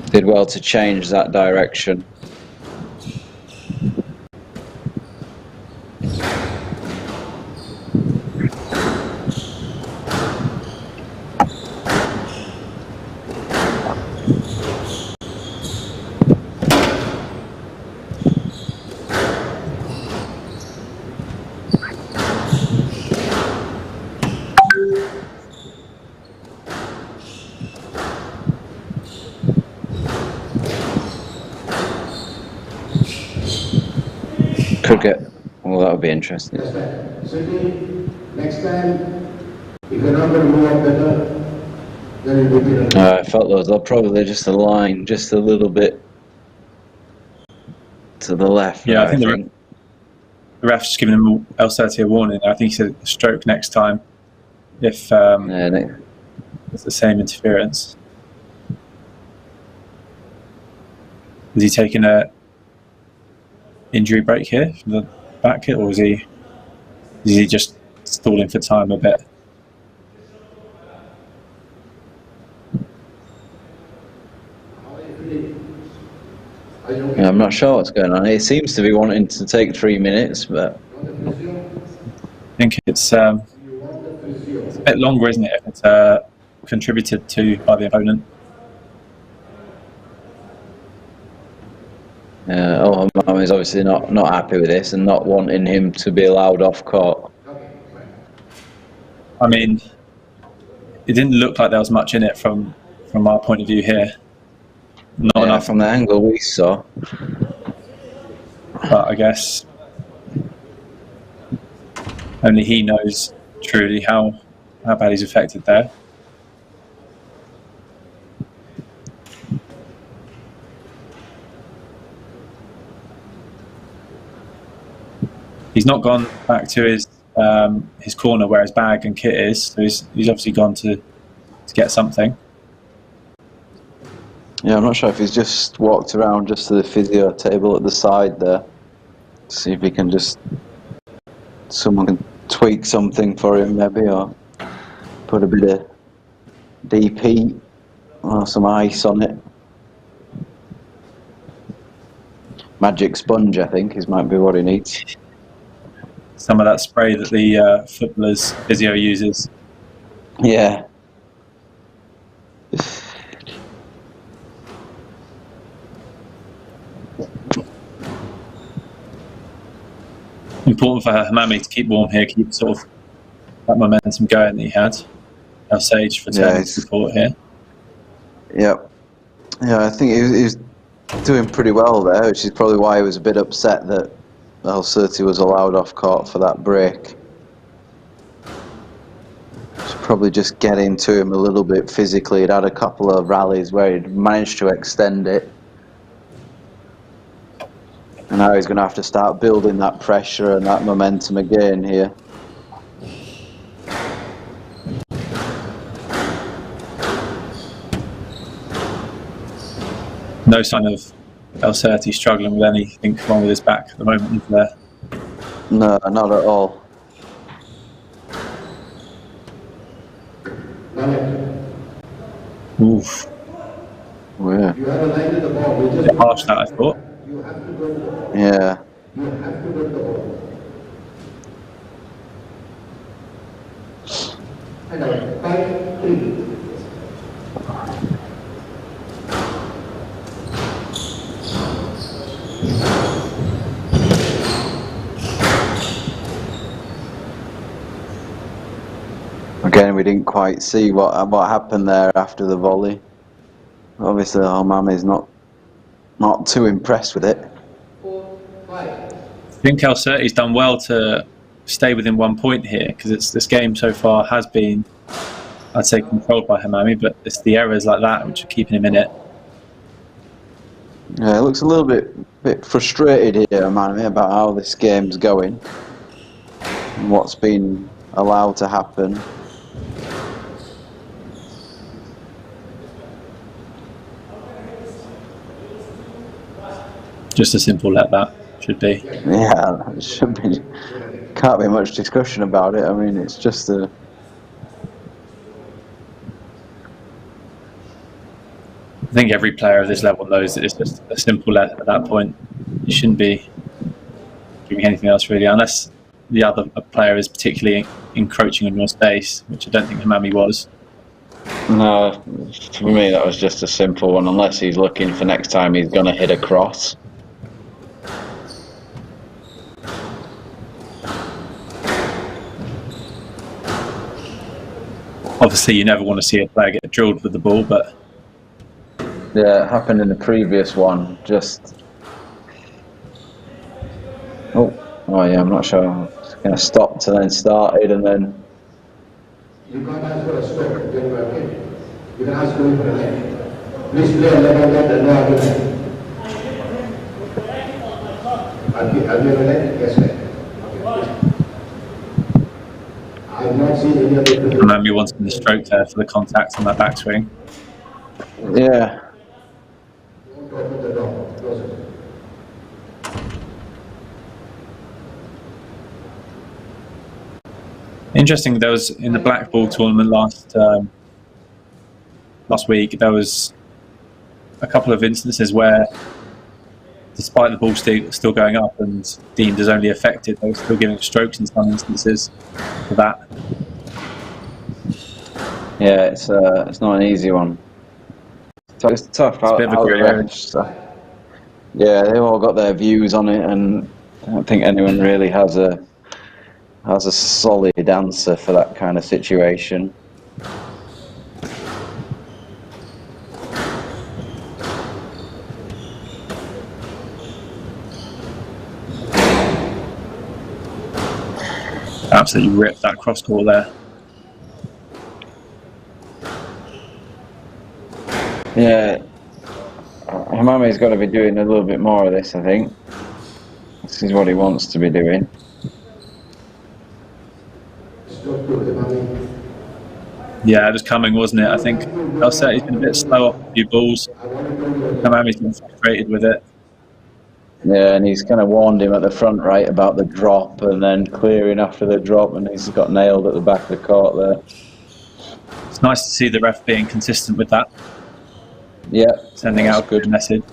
Did well to change that direction. Could get, well, that would be interesting. Sirty, next time, if you're not going to move up better, then it will be I felt they'll probably just align just a little bit to the left. Yeah, I think the ref's just giving him Sirty a warning. I think he said a stroke next time if it's the same interference. Is he taking a injury break here from the back hit, or is he just stalling for time a bit? Yeah, I'm not sure what's going on. He seems to be wanting to take 3 minutes, but I think it's a bit longer, isn't it, if it's contributed to by the opponent? Hammamy is obviously not happy with this and not wanting him to be allowed off court. I mean, it didn't look like there was much in it from our point of view here. Not enough from the angle we saw. But I guess only he knows truly how bad he's affected there. He's not gone back to his corner where his bag and kit is, so he's obviously gone to get something. Yeah, I'm not sure if he's just walked around just to the physio table at the side there. See if he can someone can tweak something for him maybe, or put a bit of DP or some ice on it. magic sponge, I think, might be what he needs. Some of that spray that the footballers' physio uses. Yeah. Important for Hammamy to keep warm here, keep sort of that momentum going that he had. El Sage returning to support here. Yep. Yeah, I think he was doing pretty well there, which is probably why he was a bit upset that Sirty was allowed off court for that break. Should probably just get into him a little bit physically. He'd had a couple of rallies where he'd managed to extend it. And now he's going to have to start building that pressure and that momentum again here. No sign of El Sirty struggling with anything wrong with his back at the moment, is there? No, not at all. Oof. Oh, yeah. You have a line in the ball. You A bit harsh that, I thought. You have to go to the ball. Yeah. You have to go to the ball. And out. 5-3. Again, we didn't quite see what happened there after the volley. Obviously, Hammamy's not too impressed with it. 4-5. I think El Sirty's done well to stay within 1 point here, because this game so far has been, I'd say, controlled by Hammamy, but it's the errors like that which are keeping him in it. Yeah, it looks a little bit frustrated here, Hammamy, about how this game's going and what's been allowed to happen. Just a simple let that should be. Yeah, it should be. Can't be much discussion about it. I mean, it's just a. I think every player of this level knows that it's just a simple let at that point. You shouldn't be doing anything else really, unless the other player is particularly encroaching on your space, which I don't think Hammamy was. No, for me that was just a simple one, unless he's looking for next time he's going to hit a cross. Obviously, you never want to see a player get drilled with the ball, but yeah, it happened in the previous one. Just oh yeah, I'm not sure. It's going to stop to then started and then. You can't ask for a stroke when you are hit. You can ask for a leg. Please play a leg on that and no argument. Have you a leg? Yes, leg. I have not seen any other. Hammamy wanted the stroke there for the contact on that backswing. Yeah. Don't open the door. Close it. Interesting, there was in the black ball tournament last week, there was a couple of instances where, despite the ball still going up and deemed as only affected, they were still giving strokes in some instances for that. Yeah, it's not an easy one. It's tough. It's a bit of a grey area. Yeah, they've all got their views on it, and I don't think anyone really has a solid answer for that kind of situation. Absolutely ripped that cross court there. Yeah, Hammamy's got to be doing a little bit more of this, I think. This is what he wants to be doing. Yeah, it was coming, wasn't it? I think El Sirty's been a bit slow off a few balls. Hammamy's been frustrated with it. Yeah, and he's kind of warned him at the front right about the drop and then clearing after the drop, and he's got nailed at the back of the court there. It's nice to see the ref being consistent with that. Yeah. Sending out a good message.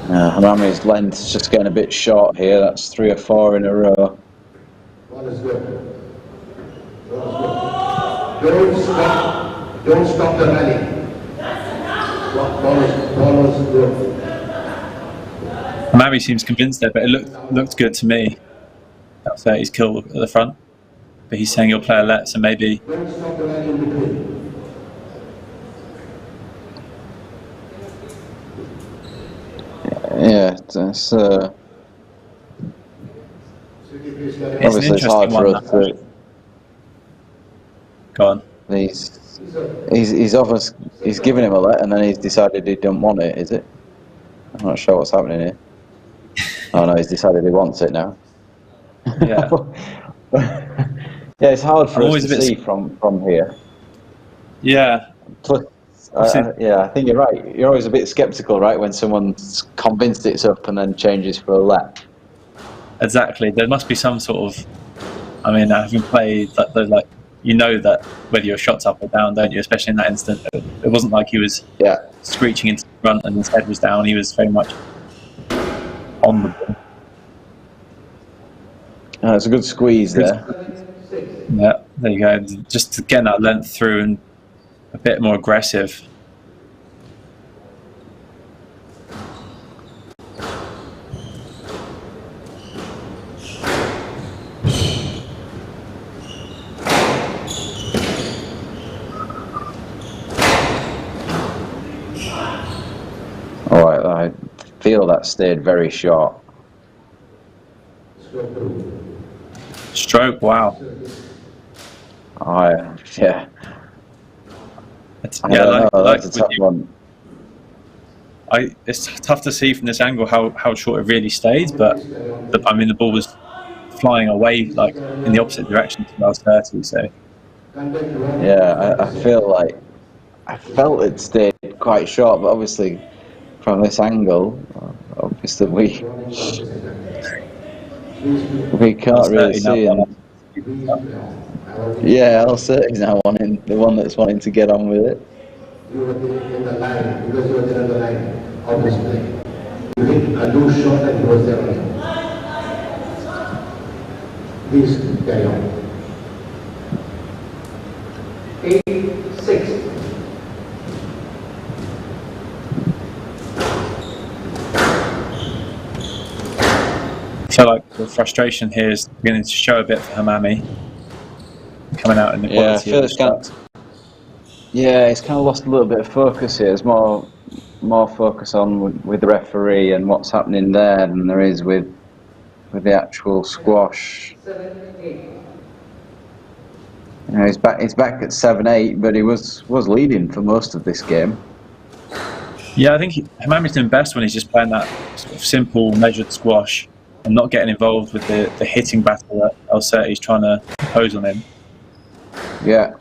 Hammamy's length's just getting a bit short here. That's 3 or 4 in a row. Ball is good. Ball is good. Don't stop the rally. Ball is good. Hammamy seems convinced there, but it looked good to me. That's he's kill at the front. But he's saying he'll play a let, so maybe. Don't stop the rally in between. Yeah, it's obviously it's hard for us to. Go on. He's given him a let, and then he's decided he don't want it. Is it? I'm not sure what's happening here. Oh no, he's decided he wants it now. Yeah. Yeah, it's hard for us to see from here. Yeah. Yeah, I think you're right. You're always a bit sceptical, right, when someone's convinced it's up and then changes for a let. Exactly. There must be some sort of. I mean, having played like you know that whether your shot's up or down, don't you? Especially in that instant, it wasn't like he was screeching into the front and his head was down. He was very much on the ball. It's a good squeeze there. Yeah, there you go. Just to get that length through and a bit more aggressive. Alright, I feel that stayed very short. Stroke, wow. Yeah. That's a tough one. It's tough to see from this angle how short it really stayed, but I mean the ball was flying away like in the opposite direction to Sirty, so. Yeah, I felt it stayed quite short, but obviously from this angle, obviously we can't really see it. Yeah, Sirty's now the one that's wanting to get on with it. You were in the line, because you were there on the line, obviously. You hit a loose shot and he was there on you. Please carry on. 8-6. I feel like the frustration here is beginning to show a bit for Hammamy. Coming out in the quality I feel it's kind of lost a little bit of focus here. There's more focus on with the referee and what's happening there than there is with the actual squash. 7-8. You know, he's back at 7-8, but he was leading for most of this game. Yeah, I think Hammamy's doing best when he's just playing that sort of simple, measured squash and not getting involved with the hitting battle that Sirty's trying to impose on him. Yeah.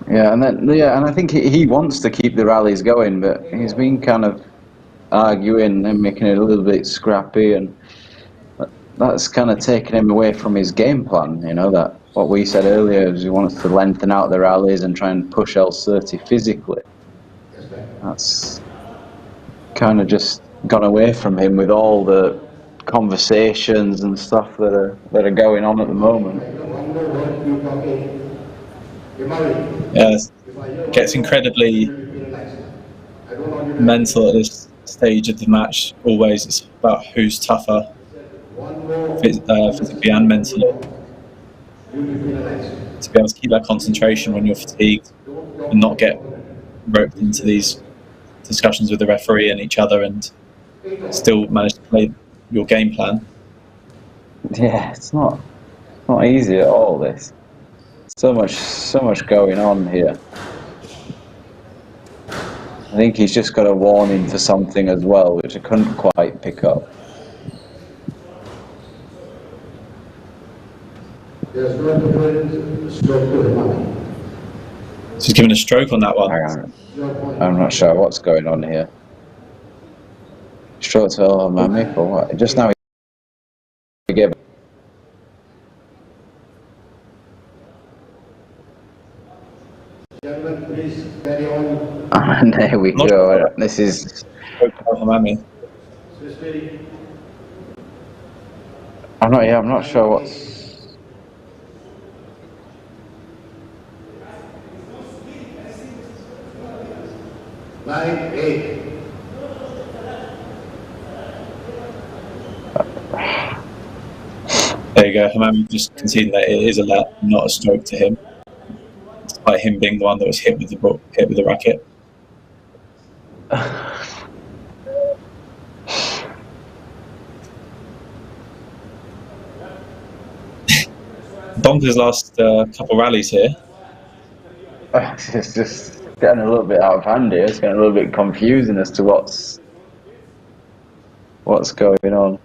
Yeah, and I think he wants to keep the rallies going, but he's been kind of arguing and making it a little bit scrappy, and that's kind of taken him away from his game plan. You know, that what we said earlier is he wants to lengthen out the rallies and try and push Sirty physically. That's kind of just gone away from him with all the conversations and stuff that are going on at the moment. Yeah, it gets incredibly mental at this stage of the match. Always, it's about who's tougher, physically and mentally. To be able to keep that concentration when you're fatigued and not get roped into these discussions with the referee and each other, and still manage to play your game plan. Yeah, it's not easy at all. This so much going on here. I think he's just got a warning for something as well, which I couldn't quite pick up. So he's given a stroke on that one. Hang on. I'm not sure what's going on here. Stroke to Hammamy or what? Just now he gave. And there we go. This is stroke by Hammamy. I'm not sure what's. Line 8. There you go. Hammamy just conceding that it is a let, not a stroke to him, despite him being the one that was hit with the racket. Bonker's last couple rallies here. It's just getting a little bit out of hand here. It's getting a little bit confusing as to what's going on.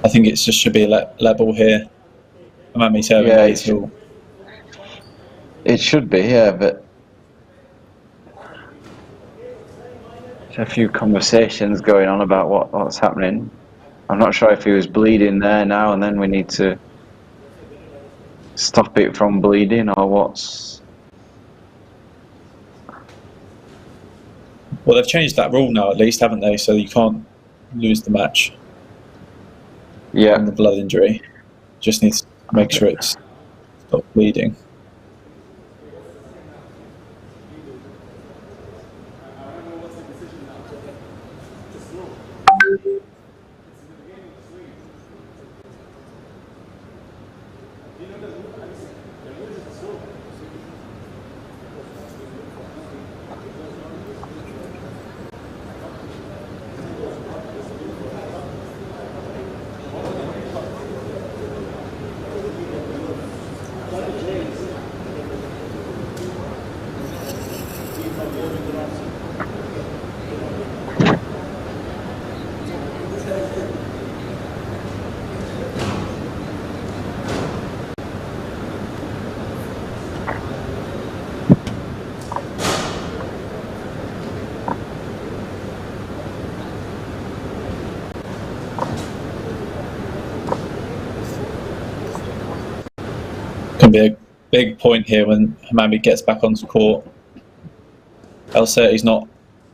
I think it just should be a let ball here. Hammamy serving. Yeah, it should be, yeah, but there's a few conversations going on about what's happening. I'm not sure if he was bleeding there now, and then we need to stop it from bleeding, or what's. Well, they've changed that rule now, at least, haven't they? So you can't lose the match. Yeah. On the blood injury. Just needs to make sure it's stopped bleeding. Can be a big point here when Hammamy gets back onto court. Sirty's not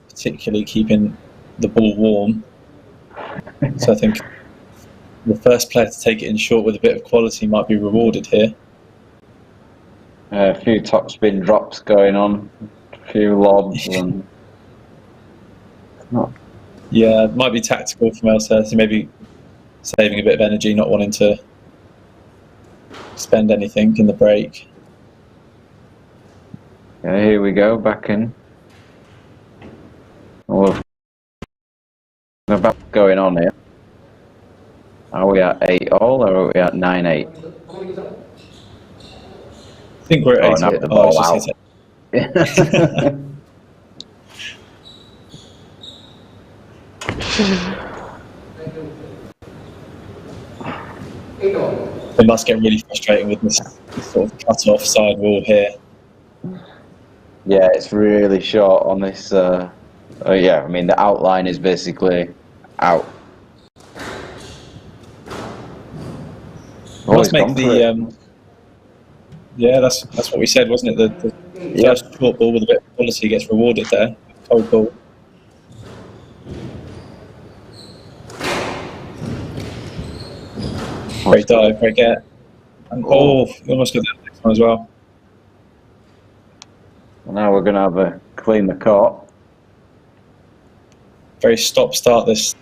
particularly keeping the ball warm, so I think the first player to take it in short with a bit of quality might be rewarded here. A few topspin drops going on, a few lobs, and yeah, it might be tactical from Sirty, maybe saving a bit of energy, not wanting to spend anything in the break. Yeah, here we go, back in. We're about going on here. Are we at 8-all or are we at 9-8? I think we're at 8-all. Hit the ball out. It must get really frustrating with this sort of cut-off side wall here. Yeah, it's really short on this. Yeah, I mean the outline is basically out. Must make the yeah, that's what we said, wasn't it? The first short ball with a bit of quality gets rewarded there. Cold ball. Great dive, great get. And you almost got that next one as well. Now we're going to have a clean the court. Very stop-start this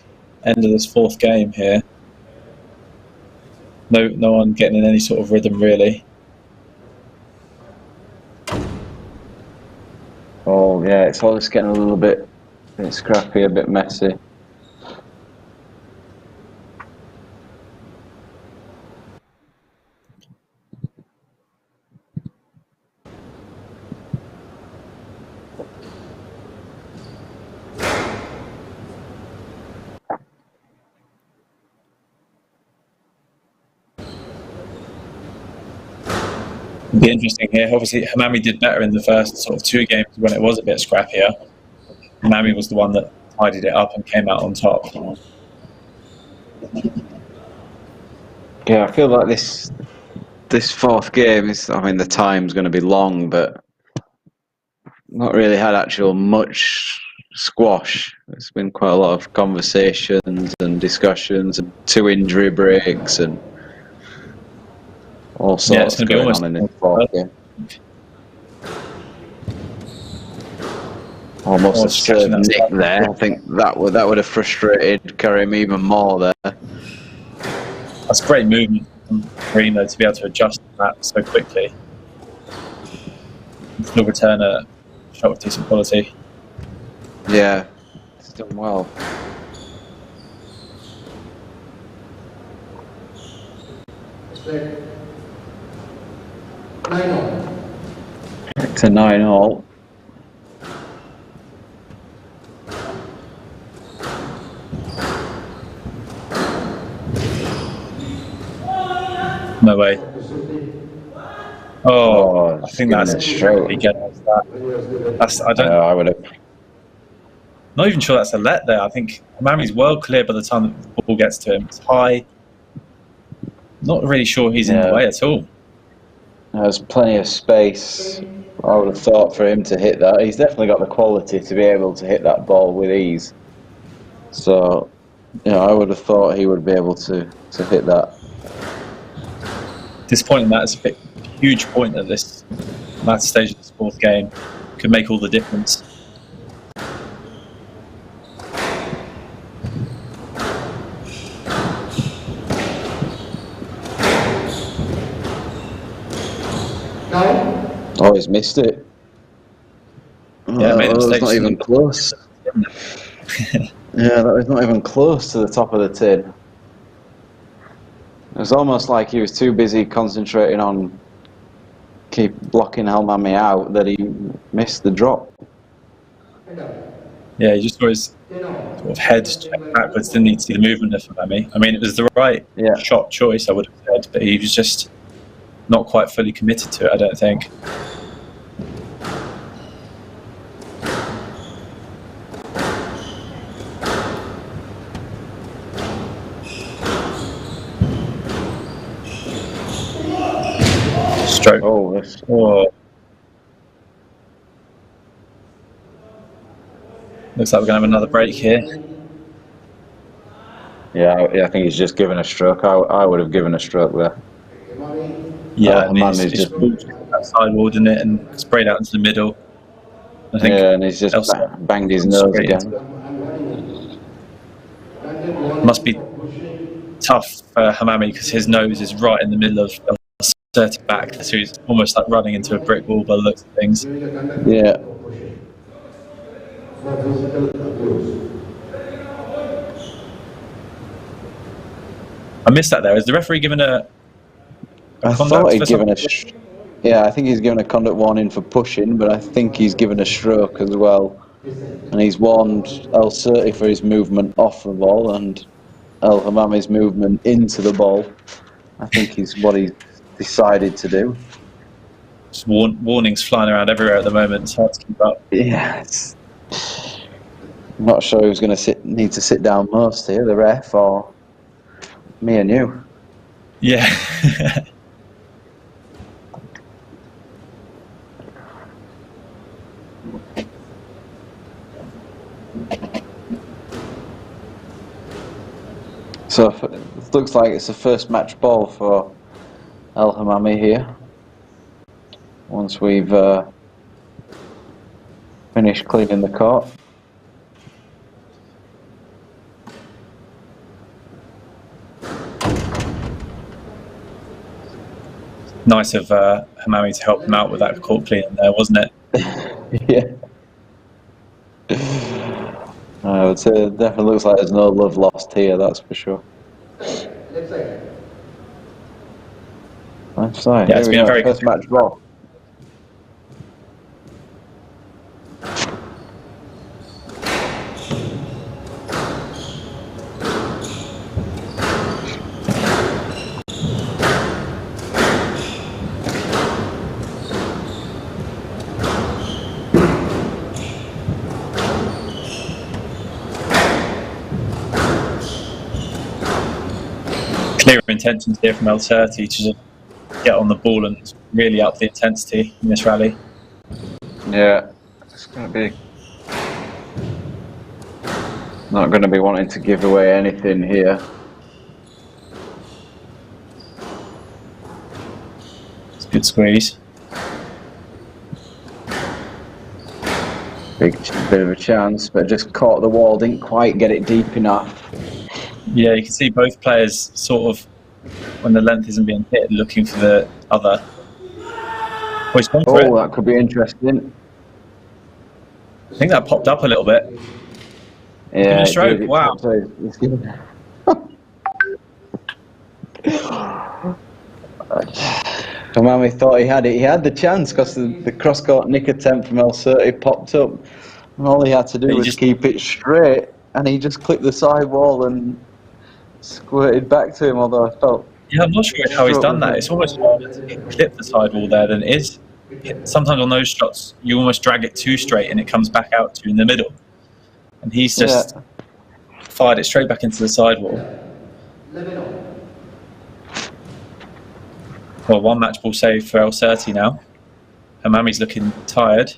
end of this fourth game here. No one getting in any sort of rhythm really. Oh yeah, it's all just getting a little bit scrappy, a bit messy. Be interesting here. Obviously, Hammamy did better in the first sort of two games when it was a bit scrappier. Hammamy was the one that tidied it up and came out on top. Yeah, I feel like this this fourth game is, I mean, the time's going to be long, but not really had actual much squash. There's been quite a lot of conversations and discussions and 2 injury breaks and all sorts going on in this fourth game. Almost a certain nick there. I think that would have frustrated Karim even more there. That's great movement from Karim though, to be able to adjust that so quickly. And still return a shot with decent quality. Yeah, it's done well. Back to 9-all. No way. Oh, I think that's a stroke. I don't. I would have. Not even sure that's a let there. I think Hammamy's well clear by the time the ball gets to him. It's high. Not really sure he's in the way at all. There's plenty of space. I would have thought for him to hit that. He's definitely got the quality to be able to hit that ball with ease. So, I would have thought he would be able to hit that. Disappointing that it's a huge point at this last stage of the fourth game. Could make all the difference. Oh, he's missed it. Yeah, made a mistake. That was not even close. Yeah, that was not even close to the top of the tin. It was almost like he was too busy concentrating on keep blocking Hammamy out that he missed the drop. Yeah, he just saw his sort of head check backwards, didn't need to see the movement of Hammamy. I mean, it was the right shot choice, I would have said, but he was just not quite fully committed to it, I don't think. Stroke. Oh. Looks like we're going to have another break here. Yeah, I think he's just given a stroke. I would have given a stroke there. Yeah, and he's just that sidewall, didn't it, and sprayed out into the middle. I think. Yeah, and he's just banged his nose again. Must be tough for Hammamy because his nose is right in the middle of Sirty back, so he's almost like running into a brick wall by the looks of things. Yeah. I missed that there. Is the referee given a I thought he'd given a... Yeah, I think he's given a conduct warning for pushing, but I think he's given a stroke as well. And he's warned Sirty for his movement off the ball and Hammamy's movement into the ball. I think is what he's decided to do. Just warnings flying around everywhere at the moment. It's hard to keep up. Yeah, I'm not sure who's going to need to sit down most here, the ref or me and you. Yeah. So it looks like it's the first match ball for Hammamy here. Once we've finished cleaning the court. Nice of Hammamy to help him out with that court cleaning there, wasn't it? Yeah. I would say it definitely looks like there's no love lost here, that's for sure. Left side. Left side. Yeah, it's been a very first match ball. clear intentions here from Sirty to get on the ball and really up the intensity in this rally. Yeah, it's going to be not going to be wanting to give away anything here. It's a good squeeze. Big bit of a chance, but just caught the wall, didn't quite get it deep enough. Yeah, you can see both players sort of, when the length isn't being hit, looking for the other. Oh, he's gone for it. Oh, that could be interesting. I think that popped up a little bit. Yeah, a stroke. it Wow. It's given... Hammamy thought he had it. He had the chance because the cross-court nick attempt from Sirty popped up, and all he had to do was just keep it straight, and he just clipped the side wall and squirted back to him. Although I felt, yeah, I'm not sure how he's done that. It's almost harder to clip the side wall there than it is. Sometimes on those shots, you almost drag it too straight and it comes back out to you in the middle. And he's just fired it straight back into the sidewall. Well, one match ball save for Sirty now. Hammamy's looking tired.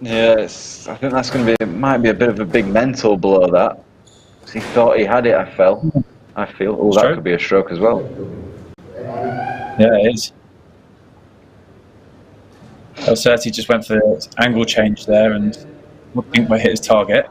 yeah, I think that's going to be, it might be a bit of a big mental blow. That he thought he had it. I feel. Oh, that could be a stroke as well. Yeah, it is. Sirty just went for the angle change there and I think might hit his target.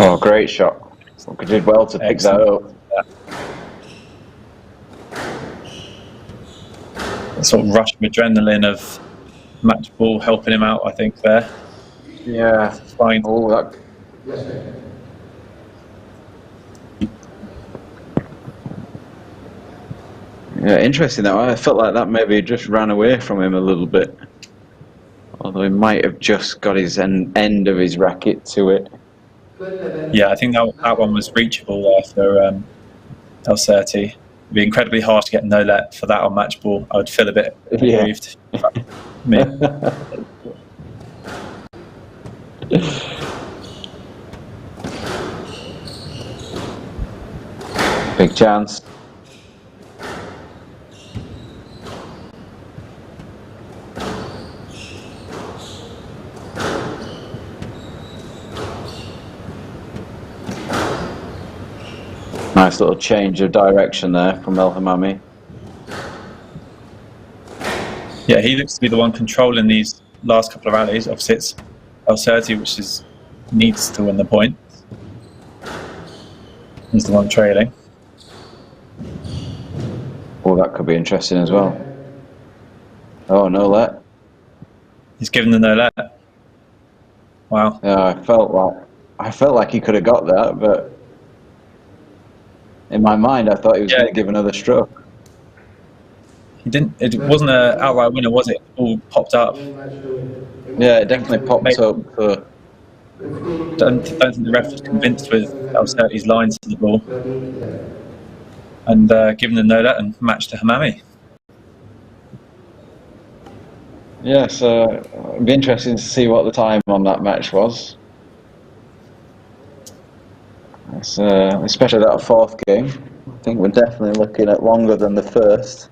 Oh, great shot. He did well to pick that up. That sort of rush of adrenaline of match ball helping him out, I think, there. Yeah. Fine. Oh, that. Yeah, interesting though. I felt like that maybe just ran away from him a little bit. Although he might have just got his end of his racket to it. Yeah, I think that one was reachable there for Sirty. It'd be incredibly hard to get no let for that on match ball. I would feel a bit aggrieved. Me. Big chance. Nice little change of direction there from Hammamy. Yeah, he looks to be the one controlling these last couple of rallies. Obviously, it's Sirty which needs to win the point. He's the one trailing. Oh, that could be interesting as well. Oh, no let. He's given the no let. Wow. Yeah, I felt like he could have got that, but in my mind, I thought he was going to give another stroke. He didn't. It wasn't an outright winner, was it? It all popped up. Yeah, it definitely popped up. Don't think the ref was convinced with Sirty's lines to the ball, and given the no let and match to Hammamy. Yeah, so it'd be interesting to see what the time on that match was. Especially that fourth game. I think we're definitely looking at longer than the first.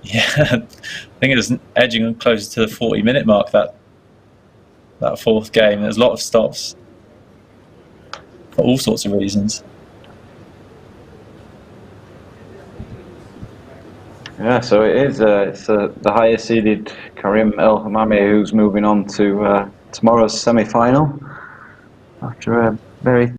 Yeah, I think it was edging closer to the 40-minute mark, that fourth game. There's a lot of stops for all sorts of reasons. Yeah, so it is. It's the highest seeded Karim Hammamy who's moving on to tomorrow's semi-final after a very